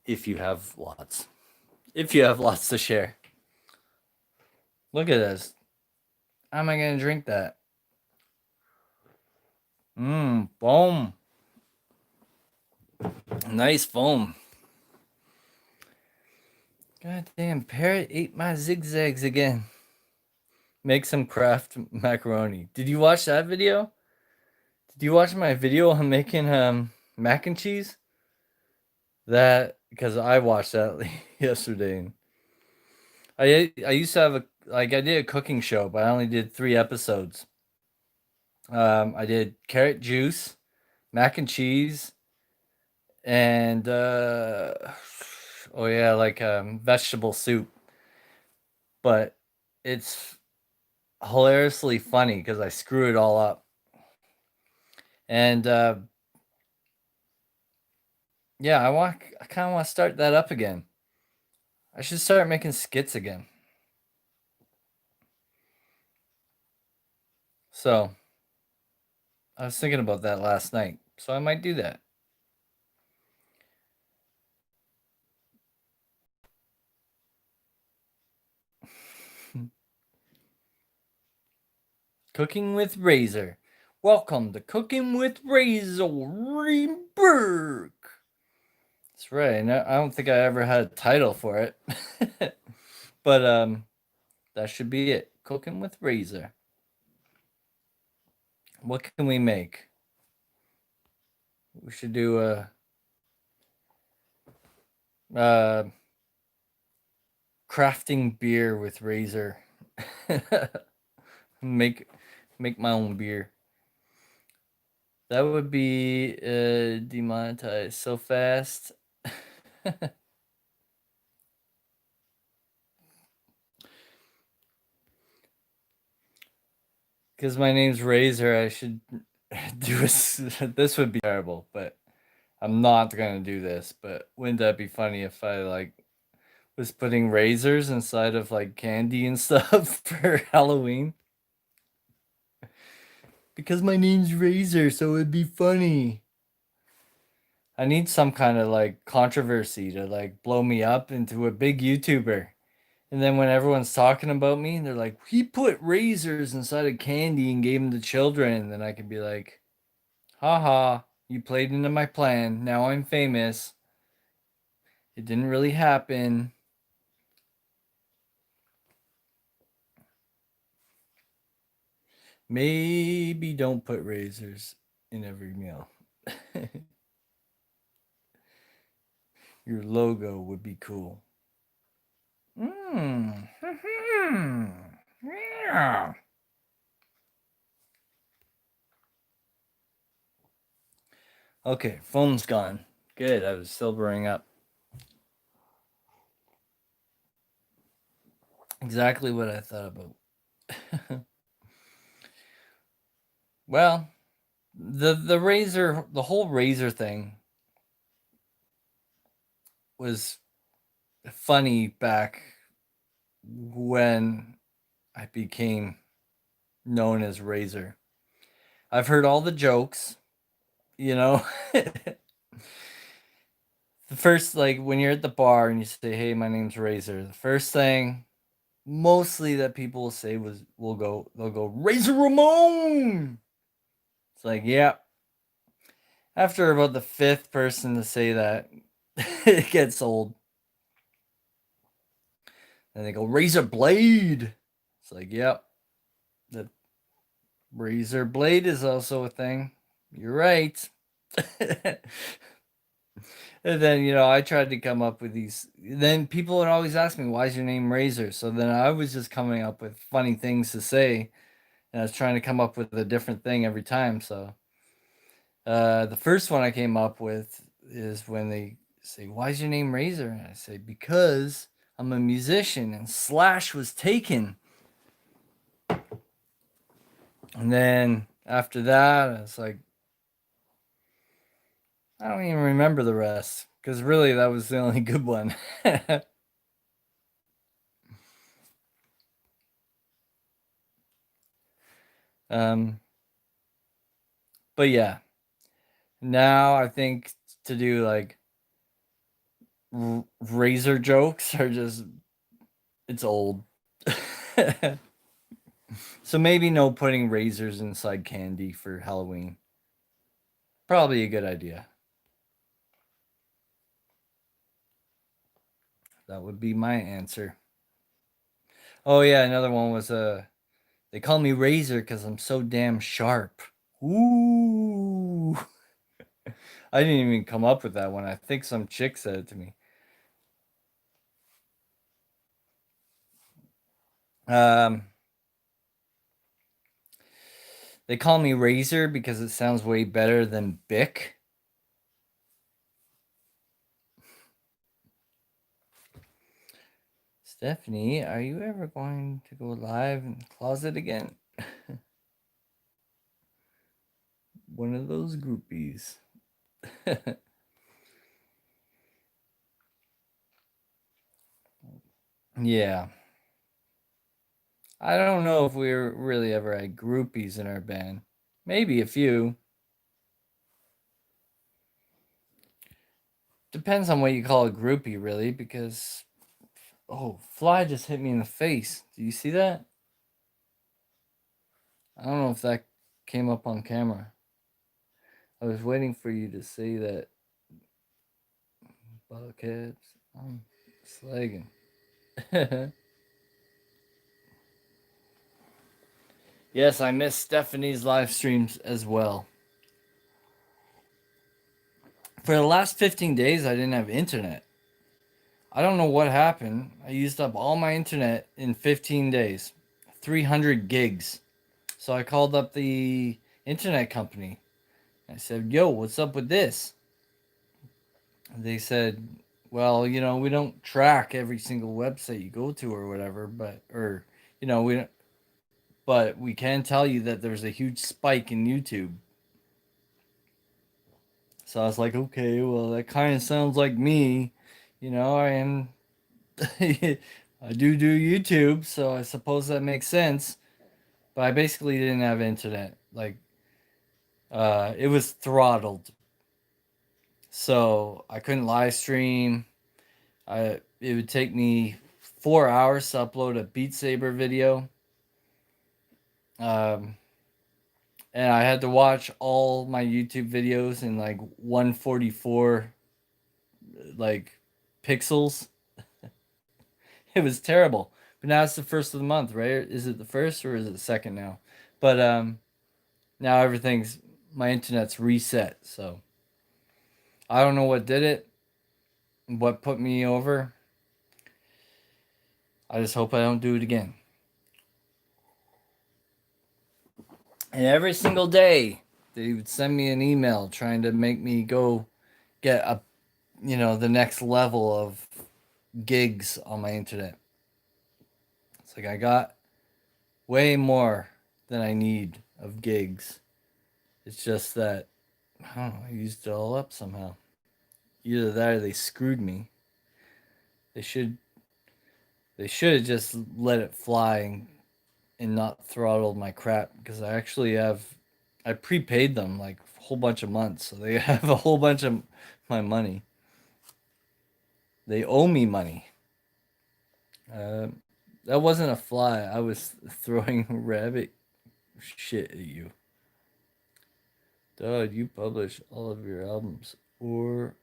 If you have lots. If you have lots to share. Look at this. How am I gonna drink that? Foam. Nice foam. God damn, Parrot ate my zigzags again. Make some Kraft macaroni. Did you watch that video? Did you watch my video on making mac and cheese? That because I watched that yesterday. I used to have I did a cooking show, but I only did 3 episodes. I did carrot juice, mac and cheese, and oh yeah, like vegetable soup. But it's hilariously funny because I screw it all up. And yeah, I kind of want to start that up again. I should start making skits again. So I was thinking about that last night, so I might do that. Cooking with Razor. Welcome to Cooking with Razorian. That's right. I don't think I ever had a title for it. But that should be it. Cooking with Razor. What can we make? We should do a crafting beer with Razor. make my own beer. That would be demonetized so fast. Because my name's Razor, I should do this. This would be terrible, but I'm not gonna do this, but wouldn't that be funny if I like was putting razors inside of like candy and stuff for Halloween? Because my name's Razor, so it'd be funny. I need some kind of like controversy to like blow me up into a big YouTuber. And then when everyone's talking about me, they're like, he put razors inside of candy and gave them to children. And then I could be like, haha, you played into my plan. Now I'm famous. It didn't really happen. Maybe don't put razors in every meal. Your logo would be cool. Mm. Yeah. Okay, phone's gone. Good, I was sobering up. Exactly what I thought about. Well, the razor, the whole razor thing was funny back when I became known as Razor. I've heard all the jokes, you know. The first, like when you're at the bar and you say, "Hey, my name's Razor," the first thing mostly that people will say they'll go Razor Ramon. It's like, yeah. After about the fifth person to say that, it gets old. And they go Razor Blade. It's like, yep, the Razor Blade is also a thing. You're right. And then, I tried to come up with these. Then people would always ask me, why is your name Razor? So then I was just coming up with funny things to say. And I was trying to come up with a different thing every time. So the first one I came up with is when they say, why is your name Razor? And I say, because I'm a musician and Slash was taken. And then after that, it's like, I don't even remember the rest because really that was the only good one. um, but yeah, now I think to do like razor jokes are just it's old. So maybe no putting razors inside candy for Halloween. Probably a good idea. That would be my answer. Oh yeah, another one was they call me Razor because I'm so damn sharp. Ooh. I didn't even come up with that one. I think some chick said it to me. Um, they call me Razor because it sounds way better than Bic. Stephanie, are you ever going to go live in the closet again? One of those groupies. Yeah. I don't know if we really ever had groupies in our band. Maybe a few. Depends on what you call a groupie, really, because oh, fly just hit me in the face. Do you see that? I don't know if that came up on camera. I was waiting for you to say that. Buckheads. I'm slagging. Yes, I miss Stephanie's live streams as well. For the last 15 days, I didn't have internet. I don't know what happened. I used up all my internet in 15 days, 300 gigs. So I called up the internet company. I said, yo, what's up with this? They said, well, we don't track every single website you go to or whatever, we don't, but we can tell you that there's a huge spike in YouTube. So I was like, okay, well, that kind of sounds like me. You know, I am. I do YouTube, so I suppose that makes sense. But I basically didn't have internet. Like, it was throttled, so I couldn't live stream. It would take me 4 hours to upload a Beat Saber video. Um, and I had to watch all my YouTube videos in like 144 like pixels. It was terrible. But now it's the first of the month, right? Is it the first or is it the second now? But now everything's my internet's reset. So I don't know what did it, what put me over. I just hope I don't do it again. And every single day they would send me an email trying to make me go get a the next level of gigs on my internet. It's like I got way more than I need of gigs. It's just that I don't know, I used it all up somehow. Either that or they screwed me. They should they should have just let it fly and not throttled my crap because I prepaid them like a whole bunch of months, so they have a whole bunch of my money. They owe me money. Uh, that wasn't a fly. I was throwing rabbit shit at you. Dog, you publish all of your albums or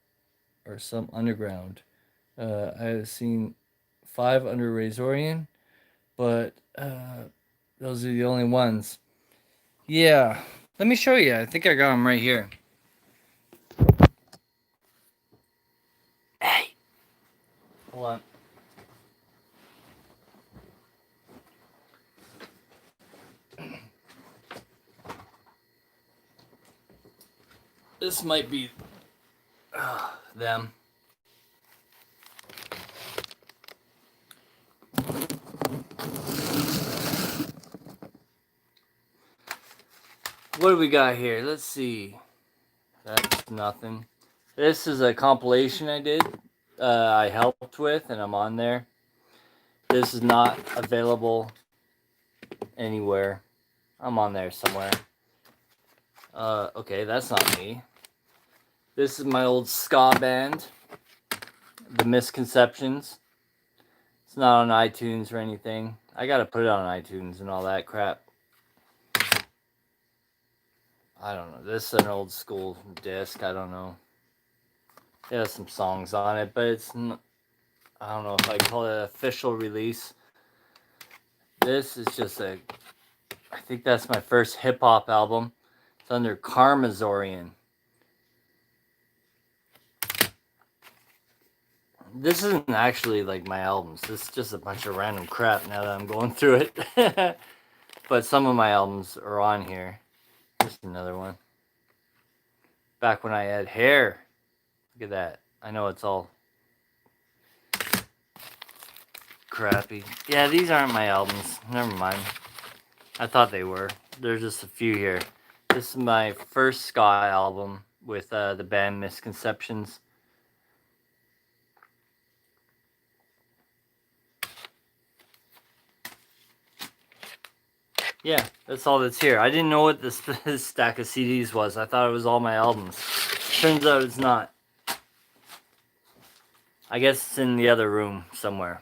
some underground. I have seen 5 under Razorian, but those are the only ones. Yeah, let me show you. I think I got them right here. Hey, hold on. This might be them. What do we got here? Let's see. That's nothing. This is a compilation I did. I helped with, and I'm on there. This is not available anywhere. I'm on there somewhere. Okay, that's not me. This is my old ska band, The Misconceptions. It's not on iTunes or anything. I gotta put it on iTunes and all that crap. I don't know. This is an old school disc. I don't know. It has some songs on it, but it's I don't know if I call it an official release. This is just I think that's my first hip hop album. It's under Razorian. This isn't actually like my albums. This is just a bunch of random crap now that I'm going through it. But some of my albums are on here. Here's another one. Back when I had hair. Look at that. I know it's all crappy. Yeah, these aren't my albums. Never mind. I thought they were. There's just a few here. This is my first ska album with the band Misconceptions. Yeah, that's all that's here. I didn't know what this stack of CDs was. I thought it was all my albums. Turns out it's not. I guess it's in the other room somewhere.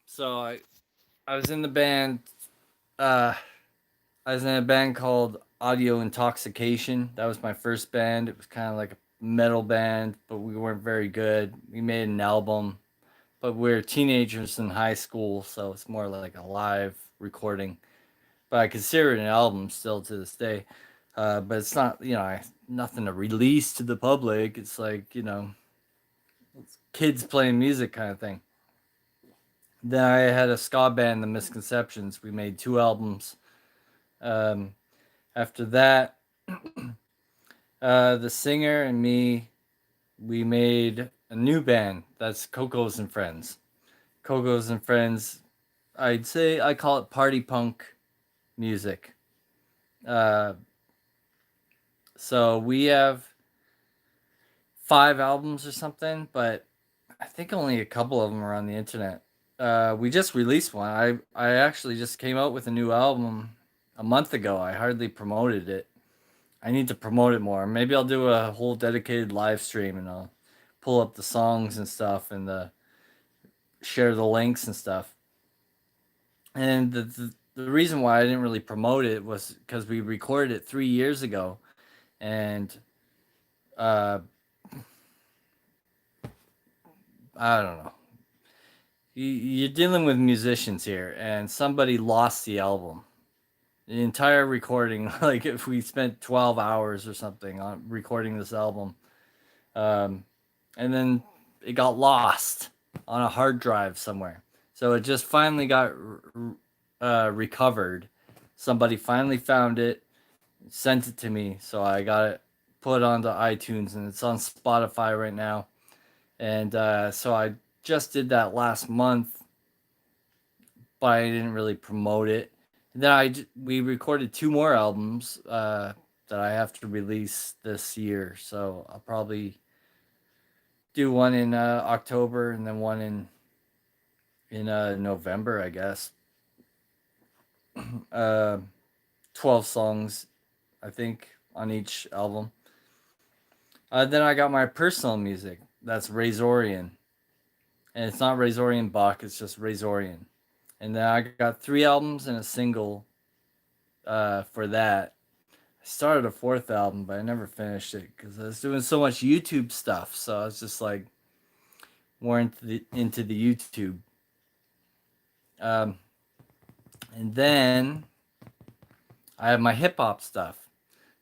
So I was in the band. I was in a band called Audio Intoxication. That was my first band. It was kind of like a metal band, but we weren't very good. We made an album, but we were teenagers in high school, so it's more like a live recording. But I consider it an album still to this day. But it's not, nothing to release to the public. It's like, kids playing music kind of thing. Then I had a ska band, The Misconceptions. We made 2 albums. After that, the singer and me, we made a new band. That's Coco's and Friends. Coco's and Friends, I'd say I call it party punk music. Uh, So we have 5 albums or something, but I think only a couple of them are on the internet. We just released one. I actually just came out with a new album a month ago. I hardly promoted it. I need to promote it more. Maybe I'll do a whole dedicated live stream and I'll pull up the songs and stuff and share the links and stuff. And the reason why I didn't really promote it was because we recorded it 3 years ago, and uh, I don't know. You're dealing with musicians here, and somebody lost the album. The entire recording, like if we spent 12 hours or something on recording this album, um, and then it got lost on a hard drive somewhere. So it just finally got recovered. Somebody finally found it, sent it to me, so I got it put onto iTunes, and it's on Spotify right now. And so I just did that last month, but I didn't really promote it. And then we recorded 2 more albums that I have to release this year, so I'll probably do one in October and then one in November, I guess. Uh, 12 songs, I think, on each album. Then I got my personal music. That's Razorian, and it's not Razorian Bach. It's just Razorian. And then I got 3 albums and a single for that. I started a fourth album, but I never finished it because I was doing so much YouTube stuff. So I was just like more into the YouTube. Um, and then I have my hip hop stuff.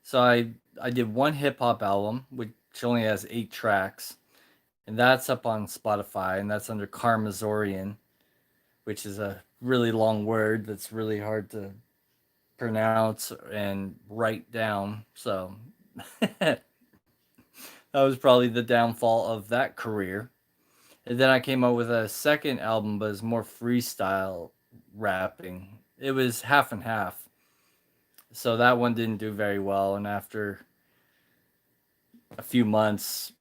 So I did one hip hop album, which only has 8 tracks, and that's up on Spotify, and that's under Razorian, which is a really long word that's really hard to pronounce and write down. So that was probably the downfall of that career. And then I came out with a second album, but it's more freestyle rapping. It was half and half. So that one didn't do very well. And after a few months,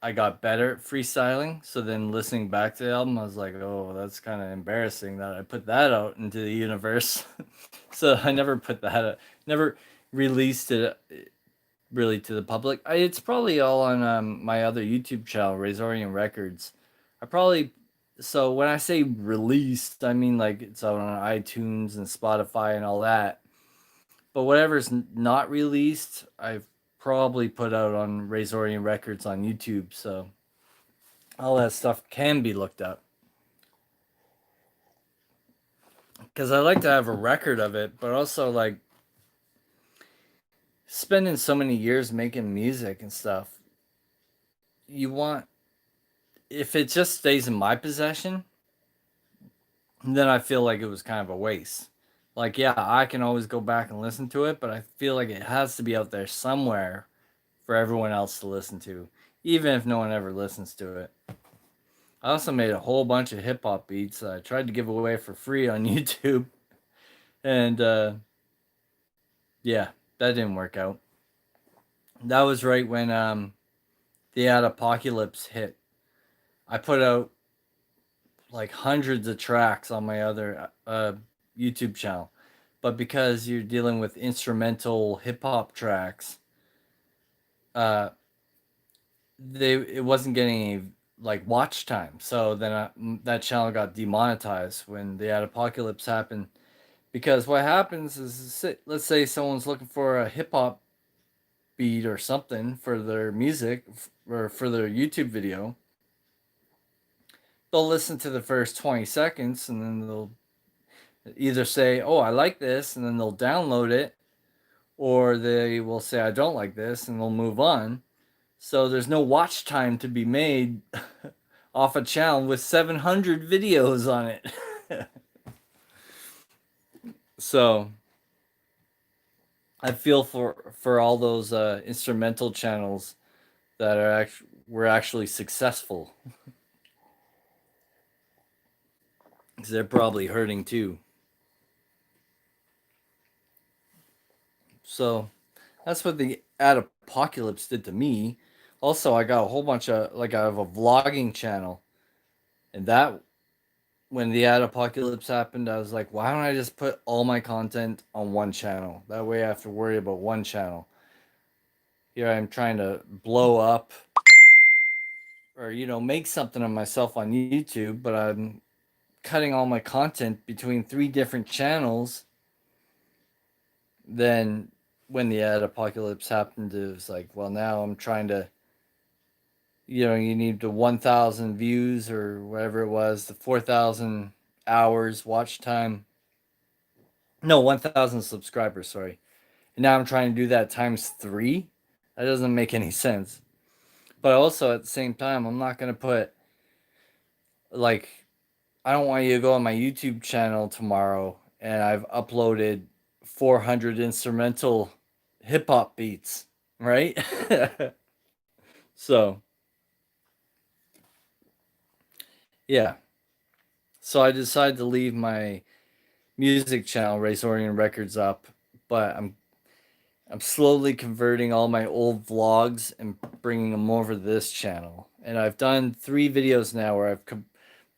I got better at freestyling. So then listening back to the album, I was like, oh, that's kind of embarrassing that I put that out into the universe. So I never put that out, never released it really to the public. It's probably all on my other YouTube channel, Razorian Records. I probably, so when I say released, I mean like it's out on iTunes and Spotify and all that. But whatever's not released, I've probably put out on Razorian Records on YouTube. So all that stuff can be looked up. Because I like to have a record of it, but also like spending so many years making music and stuff, you want, if it just stays in my possession, then I feel like it was kind of a waste. Like, yeah, I can always go back and listen to it, but I feel like it has to be out there somewhere for everyone else to listen to, even if no one ever listens to it. I also made a whole bunch of hip hop beats that I tried to give away for free on YouTube. And yeah, that didn't work out. That was right when the apocalypse hit. I put out like hundreds of tracks on my other YouTube channel, but because you're dealing with instrumental hip hop tracks, uh, it wasn't getting any like watch time. So then that channel got demonetized when the apocalypse happened. Because what happens is, let's say someone's looking for a hip hop beat or something for their music or for their YouTube video, they'll listen to the first 20 seconds and then they'll either say, oh, I like this, and then they'll download it, or they will say, I don't like this, and they'll move on. So there's no watch time to be made off a channel with 700 videos on it. So I feel for all those instrumental channels that were actually successful. Because they're probably hurting too. So that's what the ad apocalypse did to me. Also, I got a whole bunch of like I have a vlogging channel, and that when the ad apocalypse happened, I was like, why don't I just put all my content on one channel? That way, I have to worry about one channel. Here I'm trying to blow up or make something of myself on YouTube, but I'm cutting all my content between three different channels. Then when the ad apocalypse happened, it was like, well, now I'm trying to, you need the 1,000 views or whatever it was, the 4,000 hours watch time. No, 1,000 subscribers, sorry. And now I'm trying to do that times three. That doesn't make any sense. But also at the same time, I'm not going to put, like, I don't want you to go on my YouTube channel tomorrow and I've uploaded 400 instrumental hip hop beats, right? So, yeah. So I decided to leave my music channel, Razorian Records, up, but I'm slowly converting all my old vlogs and bringing them over to this channel. And I've done 3 videos now where I've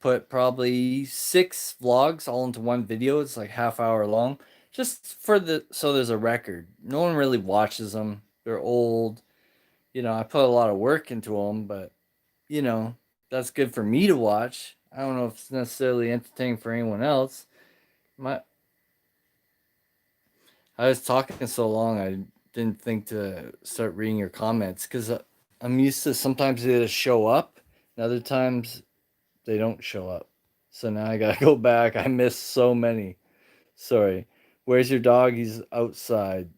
put probably 6 vlogs all into one video. It's like half-hour long, just so there's a record. No one really watches them. They're old. I put a lot of work into them, but you know that's good for me to watch. I don't know if it's necessarily entertaining for anyone else. My I was talking so long, I didn't think to start reading your comments because I'm used to sometimes they just show up, and other times they don't show up. So now I gotta go back. I missed so many. Sorry. Where's your dog? He's outside.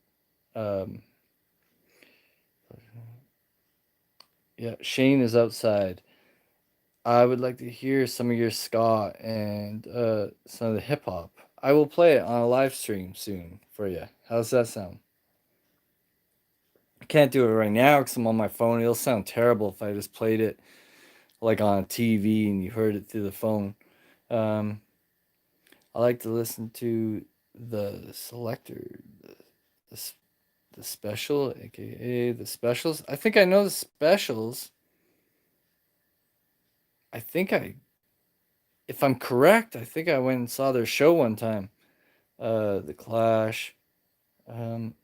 Um, yeah, Shane is outside. I would like to hear some of your ska and some of the hip hop. I will play it on a live stream soon for you. How's that sound? I can't do it right now because I'm on my phone. It'll sound terrible if I just played it like on TV and you heard it through the phone. Um, I like to listen to the selector, the, the special, aka the specials. I think I know the specials. I think if I'm correct, I think I went and saw their show one time. The Clash, um,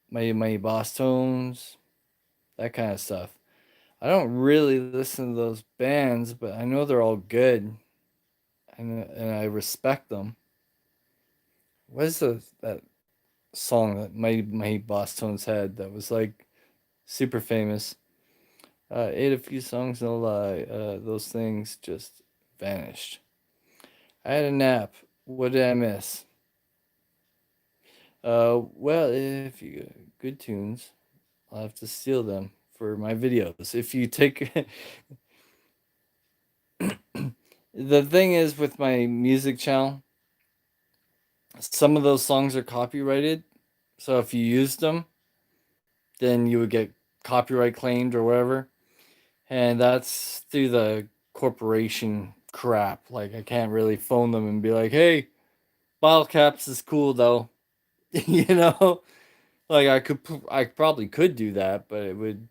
my Boss Tones, that kind of stuff. I don't really listen to those bands, but I know they're all good, and I respect them. What is that song that my Boss Tones had that was like super famous? Ate a few songs, no lie. Those things just vanished. I had a nap. What did I miss? Well, if you good tunes, I'll have to steal them for my videos. If you take the thing is with my music channel, some of those songs are copyrighted. So if you used them, then you would get copyright claimed or whatever. And that's through the corporation crap. Like I can't really phone them and be like, "Hey, bottle caps is cool though." you know? Like I probably could do that, but it would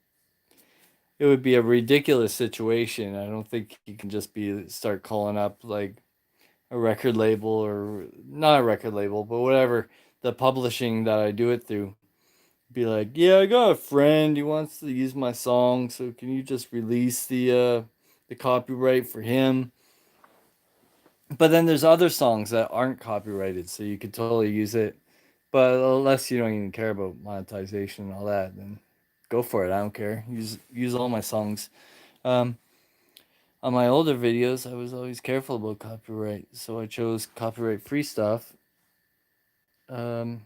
be a ridiculous situation. I don't think you can just be start calling up like a record label or not a record label, but whatever the publishing that I do it through. Be like, yeah, I got a friend. He wants to use my song, so can you just release the copyright for him? But then there's other songs that aren't copyrighted, so you could totally use it. But unless you don't even care about monetization and all that, then go for it. I don't care. Use all my songs. Um, on my older videos, I was always careful about copyright, so I chose copyright free stuff. Um,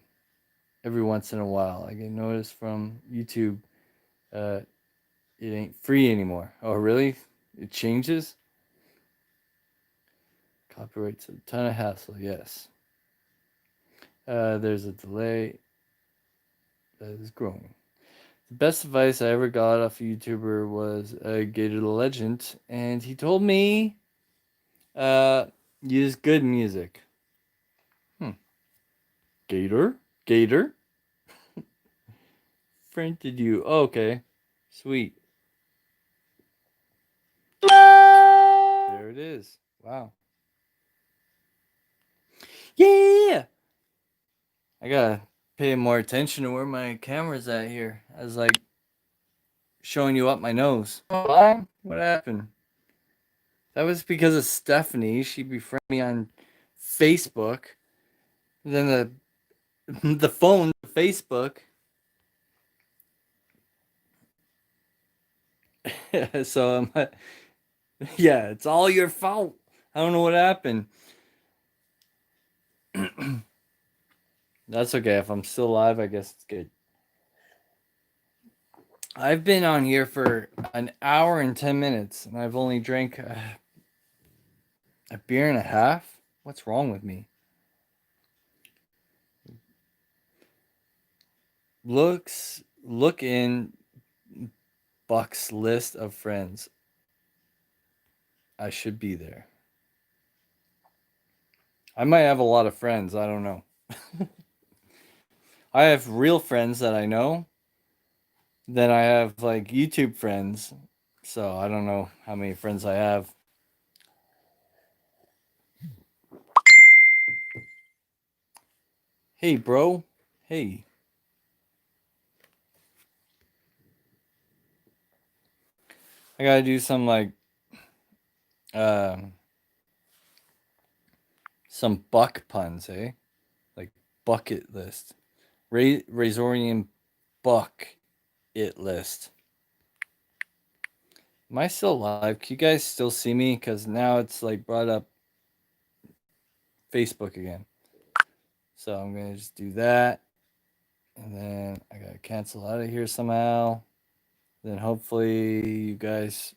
every once in a while, I get notice from YouTube. Uh, it ain't free anymore. Oh, really? It changes? Copyright's a ton of hassle, yes. There's a delay that is growing. The best advice I ever got off a YouTuber was Gator the Legend, and he told me uh, use good music. Hmm. Gator? Gator? printed you. Oh, okay. Sweet. There it is. Wow. Yeah. I gotta pay more attention to where my camera's at here. I was like showing you up my nose. Oh, what happened? That was because of Stephanie. She befriended me on Facebook. Then the phone, Facebook. So yeah, it's all your fault. I don't know what happened. That's okay. If I'm still alive, I guess it's good. I've been on here for an hour and 10 minutes, and I've only drank a beer and a half. What's wrong with me? Look in Buck's list of friends. I should be there. I might have a lot of friends. I don't know. I have real friends that I know. Then I have like YouTube friends. So I don't know how many friends I have. Hey, bro. Hey. I gotta do some like um some buck puns, eh? Like bucket list. Razorian buck it list. Am I still live? Can you guys still see me? Because now it's like brought up Facebook again. So I'm gonna just do that. And then I gotta cancel out of here somehow. Then hopefully you guys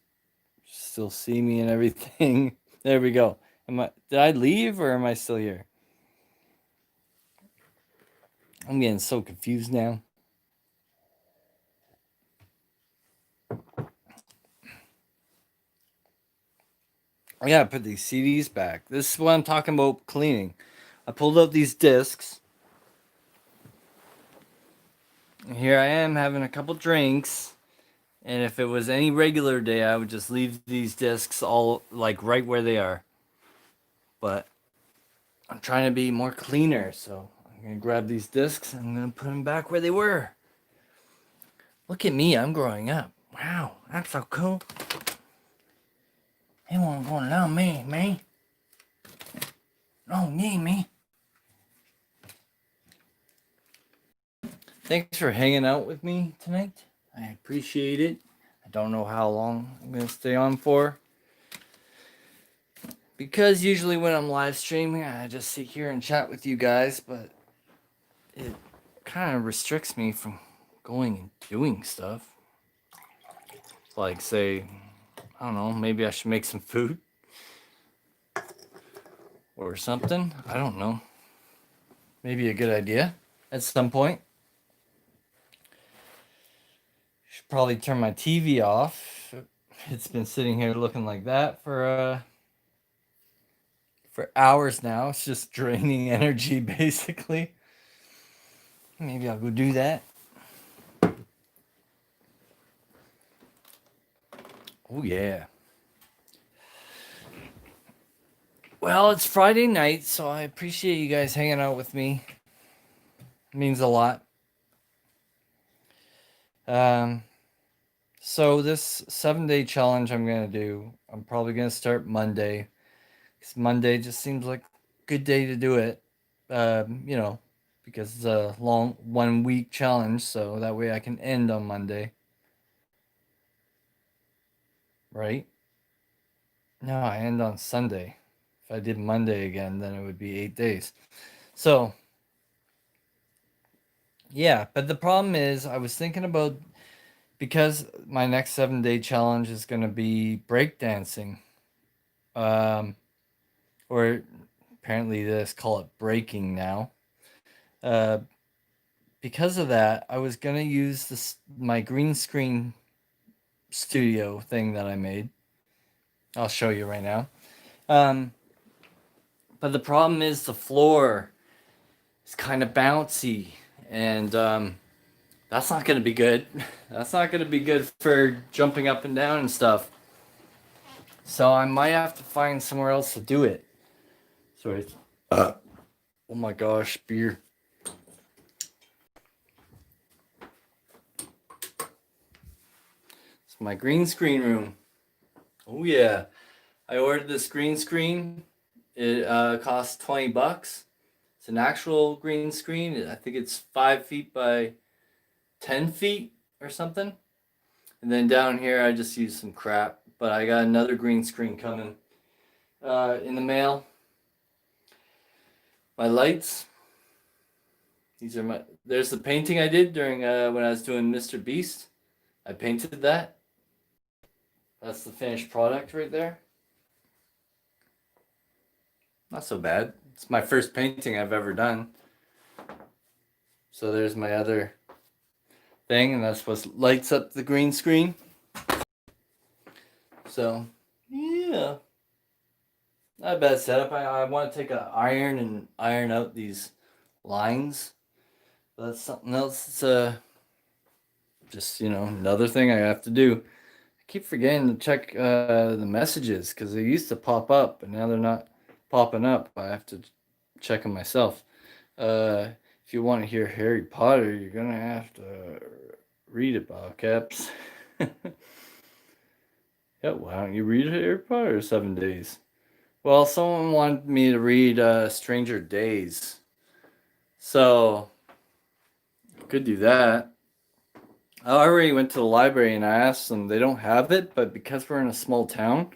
still see me and everything. There we go. Did I leave or am I still here? I'm getting so confused now. I gotta put these CDs back. This is what I'm talking about cleaning. I pulled out these discs. And here I am having a couple drinks. And if it was any regular day, I would just leave these discs all like right where they are. But I'm trying to be more cleaner, so I'm gonna grab these discs and I'm gonna put them back where they were. Look at me, I'm growing up. Wow, that's so cool. He won't go allow me, man. Oh, yeah, me. Thanks for hanging out with me tonight. I appreciate it. I don't know how long I'm gonna stay on for. Because usually when I'm live streaming, I just sit here and chat with you guys, but it kind of restricts me from going and doing stuff. Like, say, I don't know, maybe I should make some food or something. I don't know. Maybe a good idea at some point. Should probably turn my TV off. It's been sitting here looking like that for hours now. It's just draining energy basically. Maybe I'll go do that. Oh yeah. Well, it's Friday night, so I appreciate you guys hanging out with me. It means a lot. So this 7-day challenge I'm gonna do, I'm probably gonna start Monday. Because Monday just seems like a good day to do it. You know, because it's a long 1 week challenge, so that way I can end on Monday. Right? No, I end on Sunday. If I did Monday again, then it would be 8 days. So yeah, but the problem is I was thinking about because my next 7-day challenge is gonna be breakdancing. Um or apparently they just call it breaking now. Uh because of that, I was gonna use my green screen studio thing that I made. I'll show you right now. Um, but the problem is the floor is kind of bouncy, and That's not gonna be good. That's not gonna be good for jumping up and down and stuff. So I might have to find somewhere else to do it. Sorry. Oh my gosh, beer. It's my green screen room. Oh yeah. I ordered this green screen. It costs $20. It's an actual green screen. I think it's 5 feet by 10 feet or something. And then down here, I just used some crap. But I got another green screen coming in the mail. My lights. These are my. There's the painting I did during when I was doing Mr. Beast. I painted that. That's the finished product right there. Not so bad. It's my first painting I've ever done. So there's my other thing, and that's what lights up the green screen. So, yeah. Not a bad setup. I want to take an iron and iron out these lines. But that's something else. It's just, another thing I have to do. I keep forgetting to check the messages because they used to pop up, but now they're not popping up. I have to check them myself. Uh, if you want to hear Harry Potter, you're going to have to read it, Bob Caps. Yeah, why don't you read Harry Potter 7 days? Well, someone wanted me to read Stranger Days. So, could do that. I already went to the library and I asked them. They don't have it, but because we're in a small town,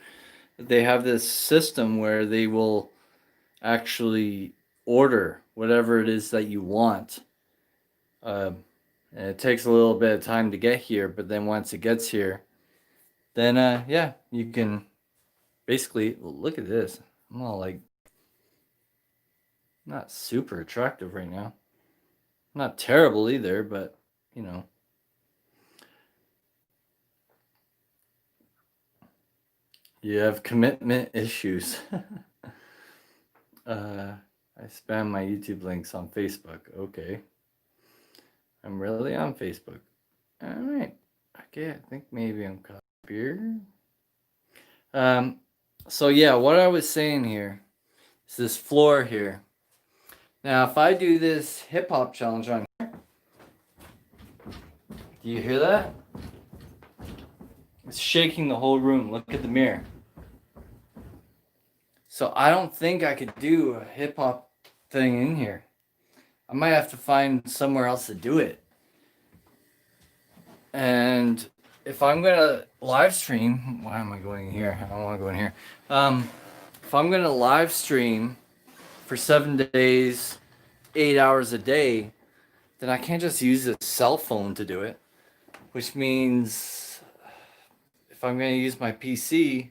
they have this system where they will actually order whatever it is that you want. And it takes a little bit of time to get here, but then once it gets here, then yeah, you can basically look at this. I'm all like not super attractive right now. Not terrible either, but you know. You have commitment issues. uh, I spam my YouTube links on Facebook. Okay. I'm really on Facebook. All right. Okay, I think maybe I'm caught here. Um, so yeah, what I was saying here is this floor here. Now, if I do this hip hop challenge on here, do you hear that? It's shaking the whole room. Look at the mirror. So I don't think I could do a hip hop thing in here. I might have to find somewhere else to do it. And if I'm gonna live stream, why am I going here? I don't want to go in here. If I'm gonna live stream for 7 days, 8 hours a day, then I can't just use a cell phone to do it. Which means if I'm gonna use my PC,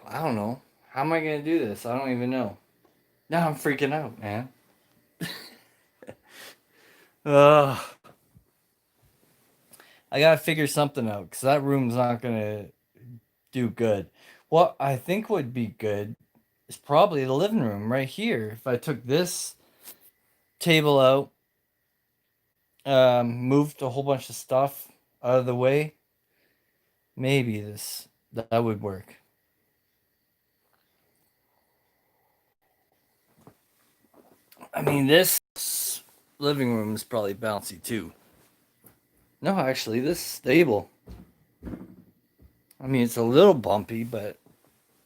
I don't know. How am I gonna do this? I don't even know. Now I'm freaking out, man. Ugh. I gotta figure something out because that room's not gonna do good. What I think would be good is probably the living room right here. If I took this table out, moved a whole bunch of stuff out of the way, maybe that would work. I mean, this living room is probably bouncy too. No, actually, this is stable. I mean, it's a little bumpy, but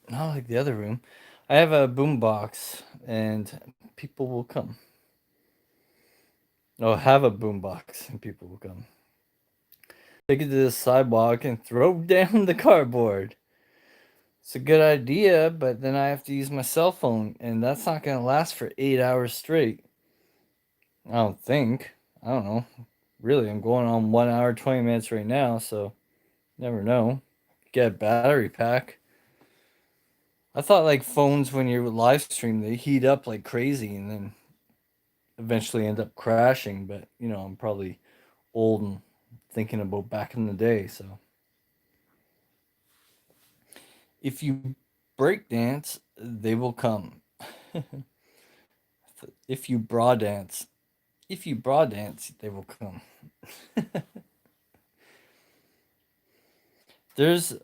not like the other room. I have a boom box, and people will come. No, have a boom box, and people will come. Take it to the sidewalk and throw down the cardboard. It's a good idea, but then I have to use my cell phone, and that's not going to last for 8 hours straight. I don't think. I don't know. Really, I'm going on 1 hour, 20 minutes right now, so never know. Get a battery pack. I thought like phones when you live stream, they heat up like crazy and then eventually end up crashing, but I'm probably old and thinking about back in the day, so if you break dance, they will come. If you bra dance, If you bra dance, they will come. There's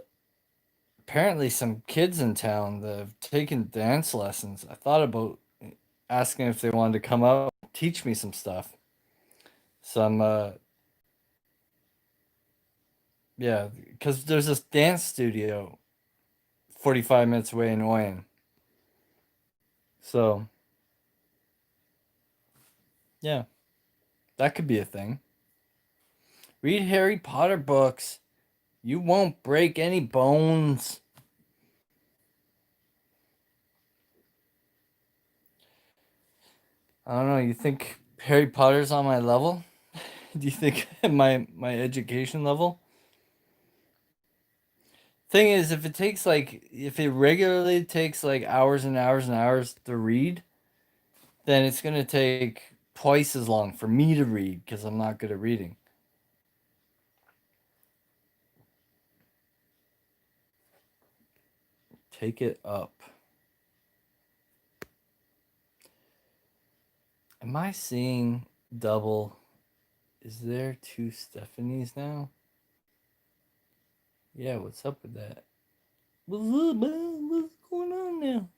apparently some kids in town that have taken dance lessons. I thought about asking if they wanted to come out and teach me some stuff. Some, yeah, because there's this dance studio 45 minutes away in Oyen. So, yeah, that could be a thing. Read Harry Potter books. You won't break any bones. I don't know. You think Harry Potter's on my level? Do you think my education level? Thing is, if it regularly takes like hours and hours and hours to read, then it's gonna take twice as long for me to read because I'm not good at reading. Take it up. Am I seeing double? Is there two Stephanies now? Yeah, what's up with that? What's up, man? What's going on now?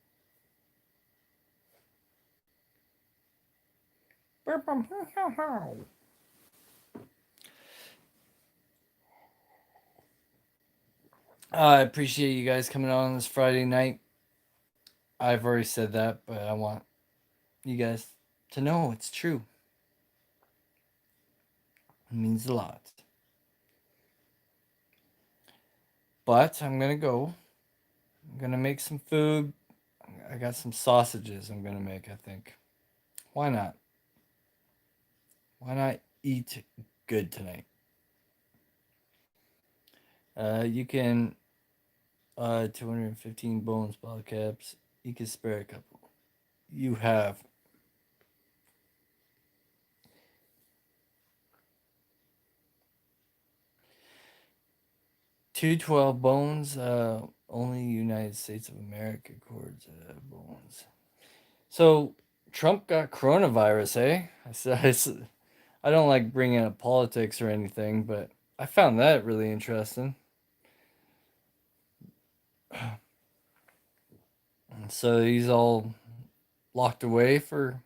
I appreciate you guys coming on this Friday night. I've already said that, but I want you guys to know it's true. It means a lot. But I'm gonna go. I'm gonna make some food. I got some sausages I'm gonna make, I think. Why not? Why not eat good tonight? You can 215 bones, bottle caps. You can spare a couple. You have 212 bones. Only United States of America accords bones. So Trump got coronavirus, eh? I don't like bringing up politics or anything, but I found that really interesting. So he's all locked away for,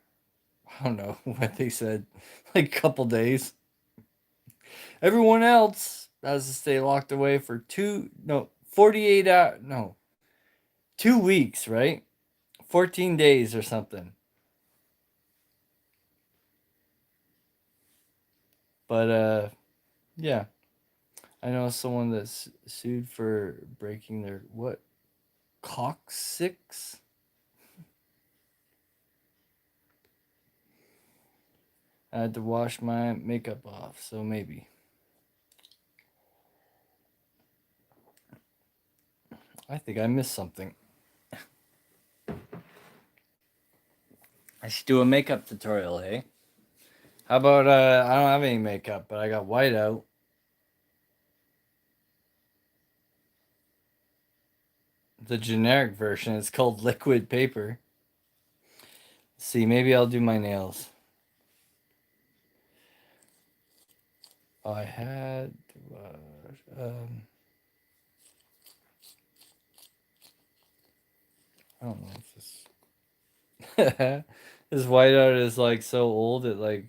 I don't know what they said, like a couple days. Everyone else has to stay locked away for 48 hours, no, 2 weeks, right? 14 days or something. But yeah, I know someone that's sued for breaking their what? Coccyx? I had to wash my makeup off, so maybe. I think I missed something. I should do a makeup tutorial, hey? How about I don't have any makeup, but I got whiteout. The generic version is called liquid paper. See, maybe I'll do my nails. I had I don't know if this this whiteout is like so old it like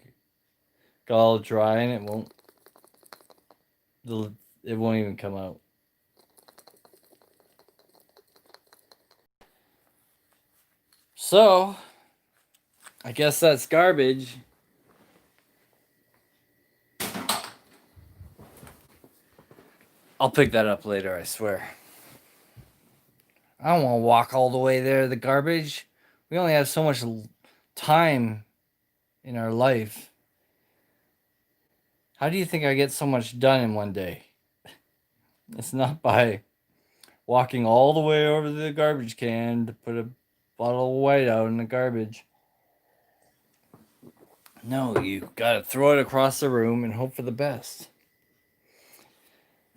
got all dry and it won't even come out. So I guess that's garbage. I'll pick that up later, I swear. I don't want to walk all the way there, the garbage. We only have so much time in our life. How do you think I get so much done in one day? It's not by walking all the way over to the garbage can to put a bottle of white out in the garbage. No, you gotta throw it across the room and hope for the best.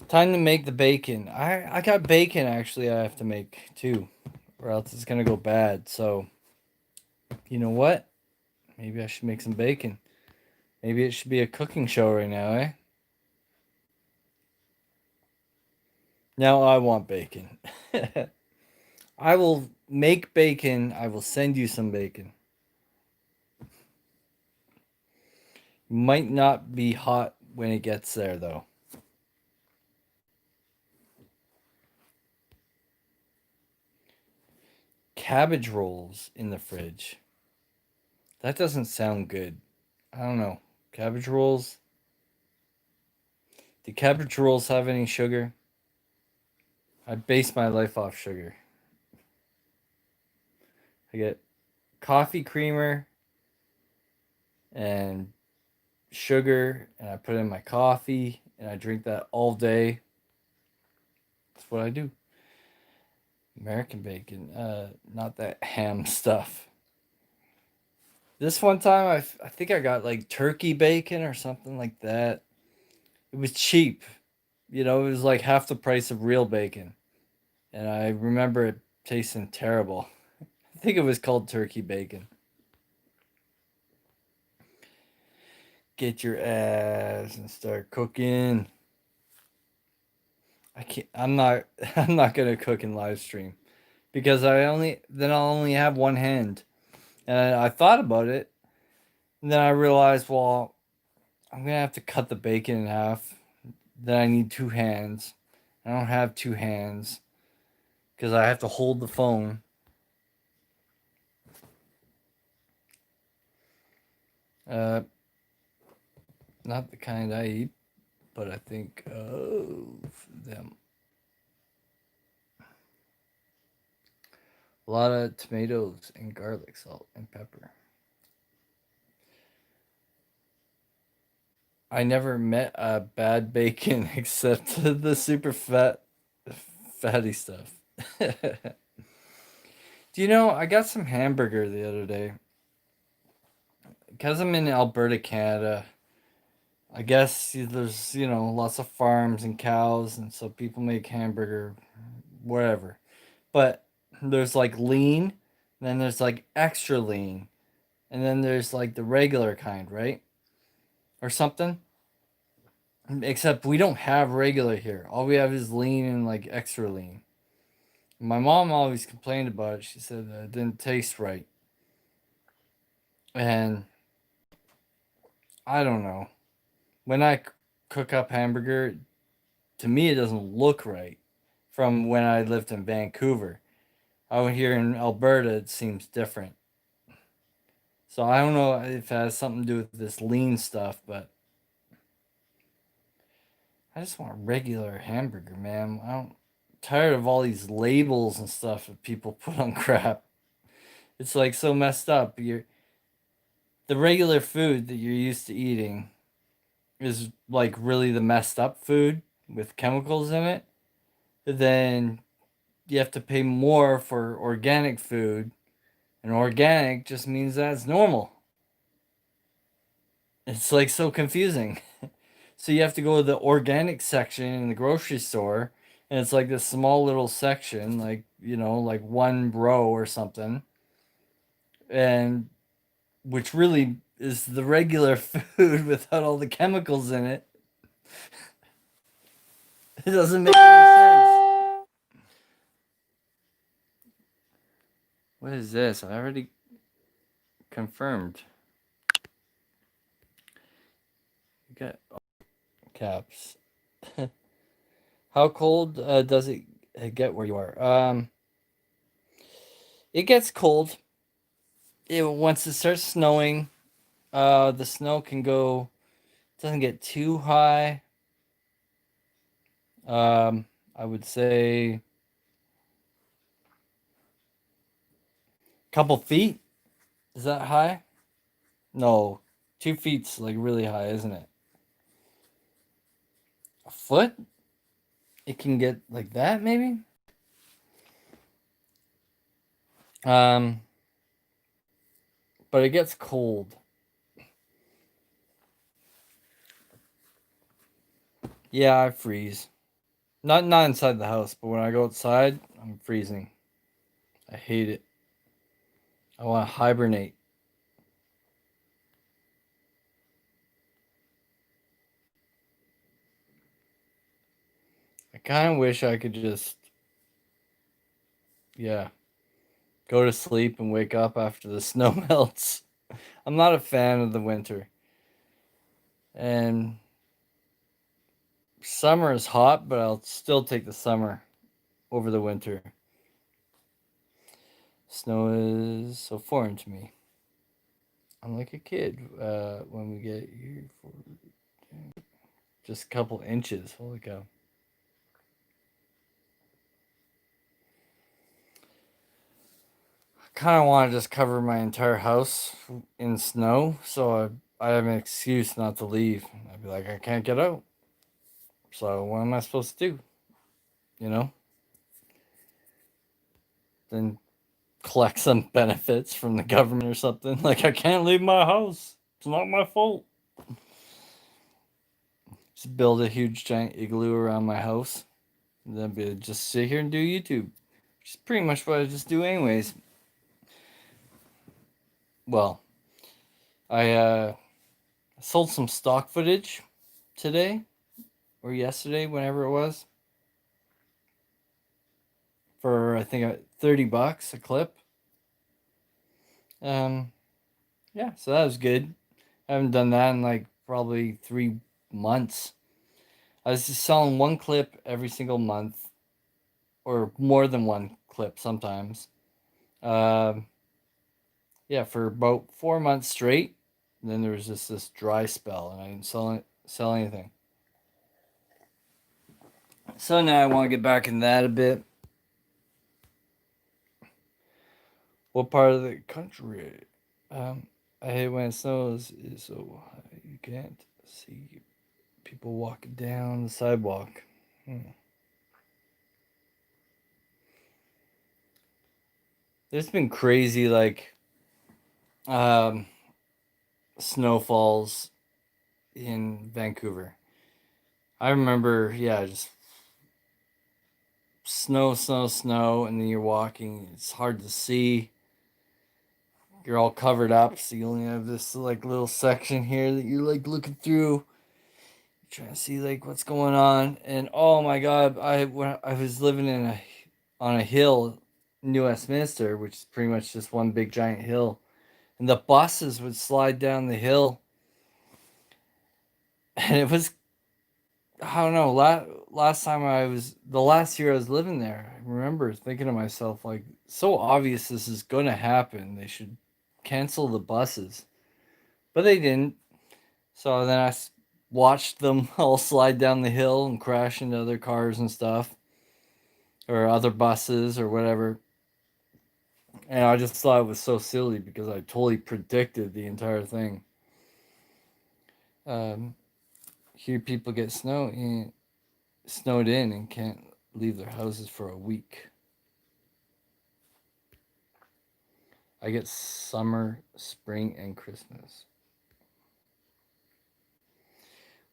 Time to make the bacon. I got bacon actually I have to make too, or else it's gonna go bad. So, you know what? Maybe I should make some bacon. Maybe it should be a cooking show right now, eh? Now I want bacon. I will make bacon. I will send you some bacon. Might not be hot when it gets there, though. Cabbage rolls in the fridge. That doesn't sound good. I don't know. Cabbage rolls? Do cabbage rolls have any sugar? I base my life off sugar. I get coffee creamer and sugar, and I put it in my coffee, and I drink that all day. That's what I do. American bacon, not that ham stuff. This one time, I think I got like turkey bacon or something like that. It was cheap. You know, it was like half the price of real bacon. And I remember it tasting terrible. I think it was called turkey bacon. Get your ass and start cooking. I can't. I'm not. I'm not gonna cook in live stream because I'll only have one hand. And I thought about it, and then I realized, well, I'm gonna have to cut the bacon in half. Then I need two hands. I don't have two hands because I have to hold the phone. Uh, Not the kind I eat, but I think of them. A lot of tomatoes and garlic, salt and pepper. I never met a bad bacon except the super fatty stuff. Do you know, I got some hamburger the other day. Because I'm in Alberta, Canada, I guess there's, lots of farms and cows, and so people make hamburger, whatever. But there's like lean, then there's like extra lean, and then there's like the regular kind, right? Or something. Except we don't have regular here. All we have is lean and like extra lean. My mom always complained about it. She said that it didn't taste right. And I don't know. When I cook up hamburger, to me it doesn't look right from when I lived in Vancouver. Out here in Alberta, it seems different. So I don't know if it has something to do with this lean stuff, but I just want regular hamburger, man. I'm tired of all these labels and stuff that people put on crap. It's like so messed up. The regular food that you're used to eating is like really the messed up food with chemicals in it. Then you have to pay more for organic food, and organic just means that it's normal. It's like so confusing. So you have to go to the organic section in the grocery store, and it's like this small little section, like, like one row or something, and which really is the regular food without all the chemicals in it. It doesn't make any sense. What is this? I already confirmed. You got caps. How cold does it get where you are? It gets cold. Once it starts snowing, the snow can go. Doesn't get too high. I would say a couple feet. Is that high? No, 2 feet's like really high, isn't it? A foot? It can get like that, maybe. Um, but it gets cold. Yeah, I freeze. Not inside the house, but when I go outside, I'm freezing. I hate it. I want to hibernate. kind of wish I could just, yeah, go to sleep and wake up after the snow melts. I'm not a fan of the winter. And summer is hot, but I'll still take the summer over the winter. Snow is so foreign to me. I'm like a kid when we get here for just a couple inches. Holy cow. I kind of want to just cover my entire house in snow so I have an excuse not to leave. I'd be like, I can't get out. So what am I supposed to do? You know? Then collect some benefits from the government or something. Like, I can't leave my house. It's not my fault. Just build a huge giant igloo around my house. And then just sit here and do YouTube. Which is pretty much what I just do anyways. Well, I sold some stock footage today or yesterday, whenever it was, for I think $30 a clip. Um, yeah, so that was good. I haven't done that in like probably 3 months. I was just selling one clip every single month, or more than one clip sometimes. Um, yeah, for about 4 months straight. And then there was just this dry spell, and I didn't sell anything. So now I want to get back in that a bit. What part of the country? I hate when it snows. It's so high you can't see people walking down the sidewalk. There's been crazy like um, snowfalls in Vancouver. I remember, yeah, just snow, snow, snow, and then you're walking. It's hard to see. You're all covered up, so you only have this like little section here that you're like looking through, trying to see like what's going on. And oh my god, when I was living on a hill, New Westminster, which is pretty much just one big giant hill, and the buses would slide down the hill, and it was, I don't know, the last year I was living there, I remember thinking to myself, like, so obvious this is gonna happen. They should cancel the buses. But they didn't. So then watched them all slide down the hill and crash into other cars and stuff, or other buses or whatever. And I just thought it was so silly because I totally predicted the entire thing. Um, Here people get snowed in and can't leave their houses for a week. I get summer, spring, and Christmas.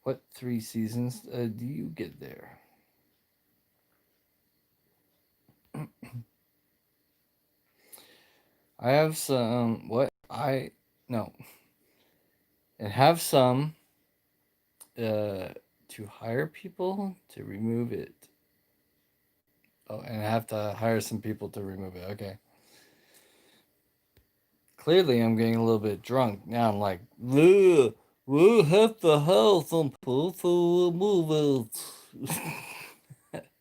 What 3 seasons do you get there? I have some. What I no, and have some to hire people to remove it. Oh, and I have to hire some people to remove it. Okay. Clearly, I'm getting a little bit drunk now. I'm like, we'll have to hire some people to remove it.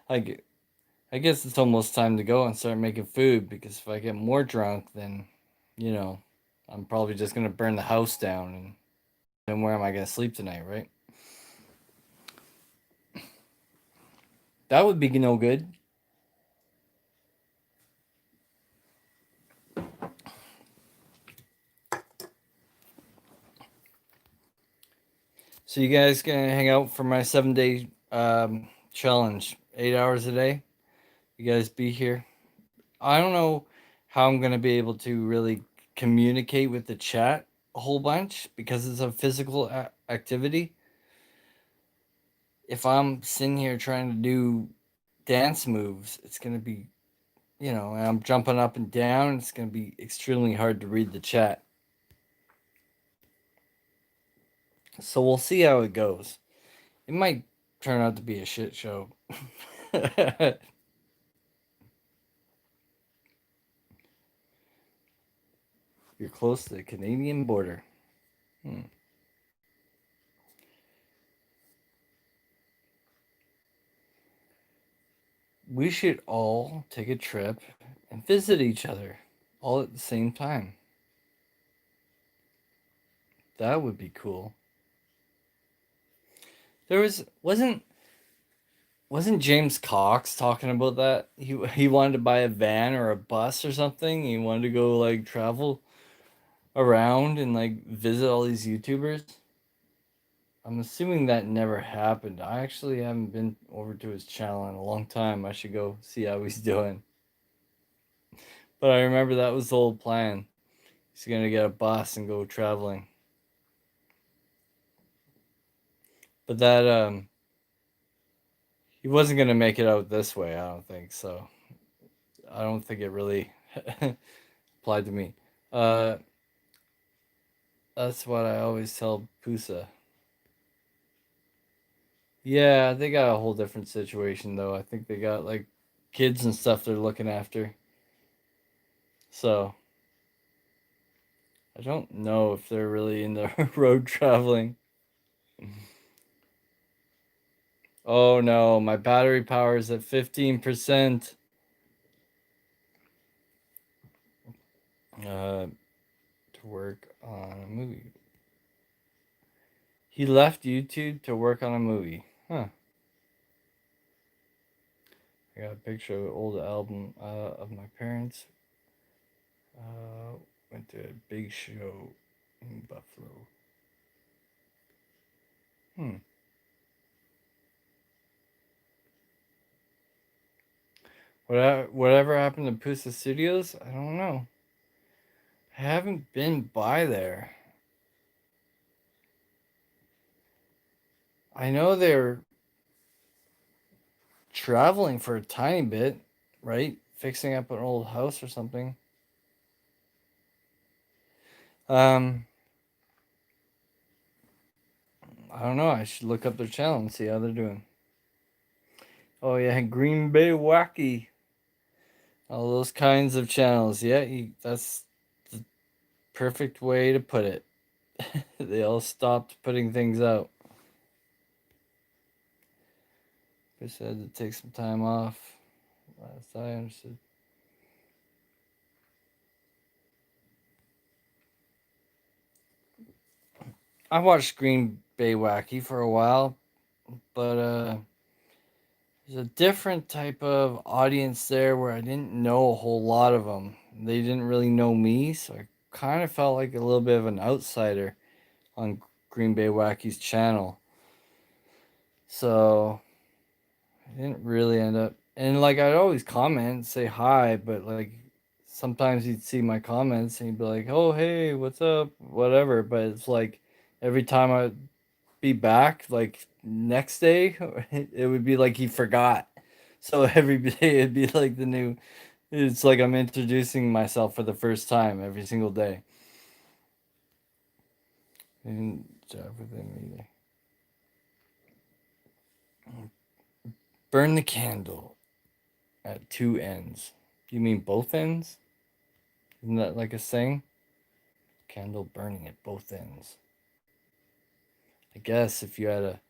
I, I guess it's almost time to go and start making food because if I get more drunk, then, you know, I'm probably just gonna burn the house down, and then where am I gonna sleep tonight, right? That would be no good. So you guys gonna hang out for my 7 day challenge, 8 hours a day? You guys be here? I don't know how I'm gonna be able to really communicate with the chat a whole bunch because it's a physical activity. If I'm sitting here trying to do dance moves, it's gonna be, and I'm jumping up and down. It's gonna be extremely hard to read the chat. So we'll see how it goes. It might turn out to be a shit show. You're close to the Canadian border. Hmm. We should all take a trip and visit each other all at the same time. That would be cool. There wasn't James Cox talking about that? He wanted to buy a van or a bus or something. He wanted to go like travel around and like visit all these YouTubers. I'm assuming that never happened. I actually haven't been over to his channel in a long time. I should go see how he's doing. But I remember that was the whole plan. He's gonna get a bus and go traveling. But that he wasn't gonna make it out this way. I don't think so. I don't think it really applied to me. Uh, that's what I always tell Pusa. Yeah, they got a whole different situation though. I think they got like kids and stuff they're looking after. So I don't know if they're really into road traveling. Oh no, my battery power is at 15%. To work on a movie. He left YouTube to work on a movie. Huh. I got a picture of an old album of my parents. Went to a big show in Buffalo. Hmm. Whatever happened to Pusa Studios? I don't know. I haven't been by there. I know they're traveling for a tiny bit, right? Fixing up an old house or something. Um, I don't know. I should look up their channel and see how they're doing. Oh yeah, Green Bay Wacky. All those kinds of channels. Yeah, that's the perfect way to put it. They all stopped putting things out. I said to take some time off. Last I understood. I watched Green Bay Wacky for a while, but there's a different type of audience there where I didn't know a whole lot of them. They didn't really know me, so I kind of felt like a little bit of an outsider on Green Bay Wacky's channel. So I didn't really end up, and like I'd always comment, say hi, but like sometimes you'd see my comments and you'd be like, "Oh hey, what's up?" Whatever. But it's like every time I'd be back, like next day, it would be like he forgot. So every day it'd be like the new. It's like I'm introducing myself for the first time every single day. And job with them either. Burn the candle at two ends. You mean both ends? Isn't that like a saying? Candle burning at both ends. I guess if you had a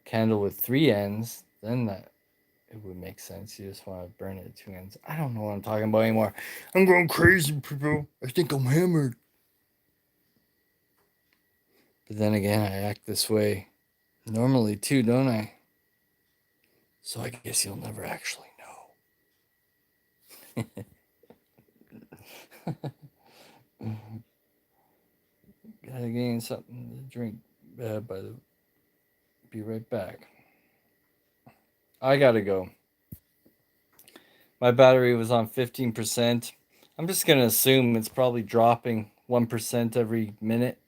candle with three ends, then that it would make sense. You just want to burn it at two ends. I don't know what I'm talking about anymore. I'm going crazy, people. I think I'm hammered. But then again, I act this way normally too, don't I? So I guess you'll never actually know. Gotta gain something to drink. By the be right back. I gotta go. My battery was on 15%. I'm just gonna assume it's probably dropping 1% every minute.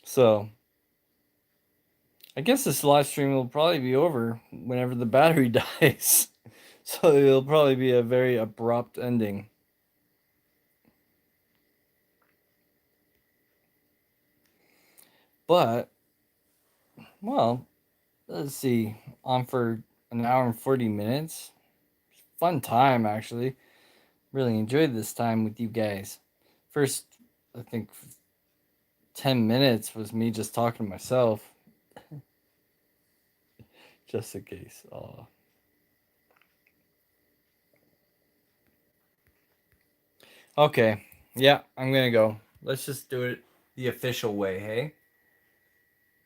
So I guess this live stream will probably be over whenever the battery dies. So it'll probably be a very abrupt ending. But Well, let's see. On for an hour and 40 minutes. Fun time, actually. Really enjoyed this time with you guys. First, I think 10 minutes was me just talking to myself, just in case. Okay. Yeah, I'm going to go. Let's just do it the official way, hey?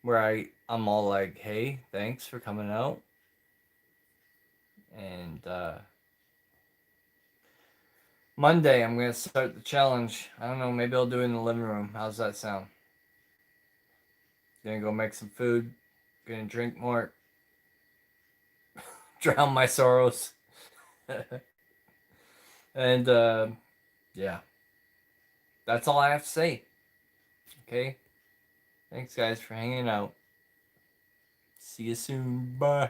Where I'm all like, hey, thanks for coming out. And Monday, I'm going to start the challenge. I don't know, maybe I'll do it in the living room. How's that sound? Gonna go make some food. Gonna drink more. Drown my sorrows. And yeah, that's all I have to say. Okay. Thanks, guys, for hanging out. See you soon. Bye.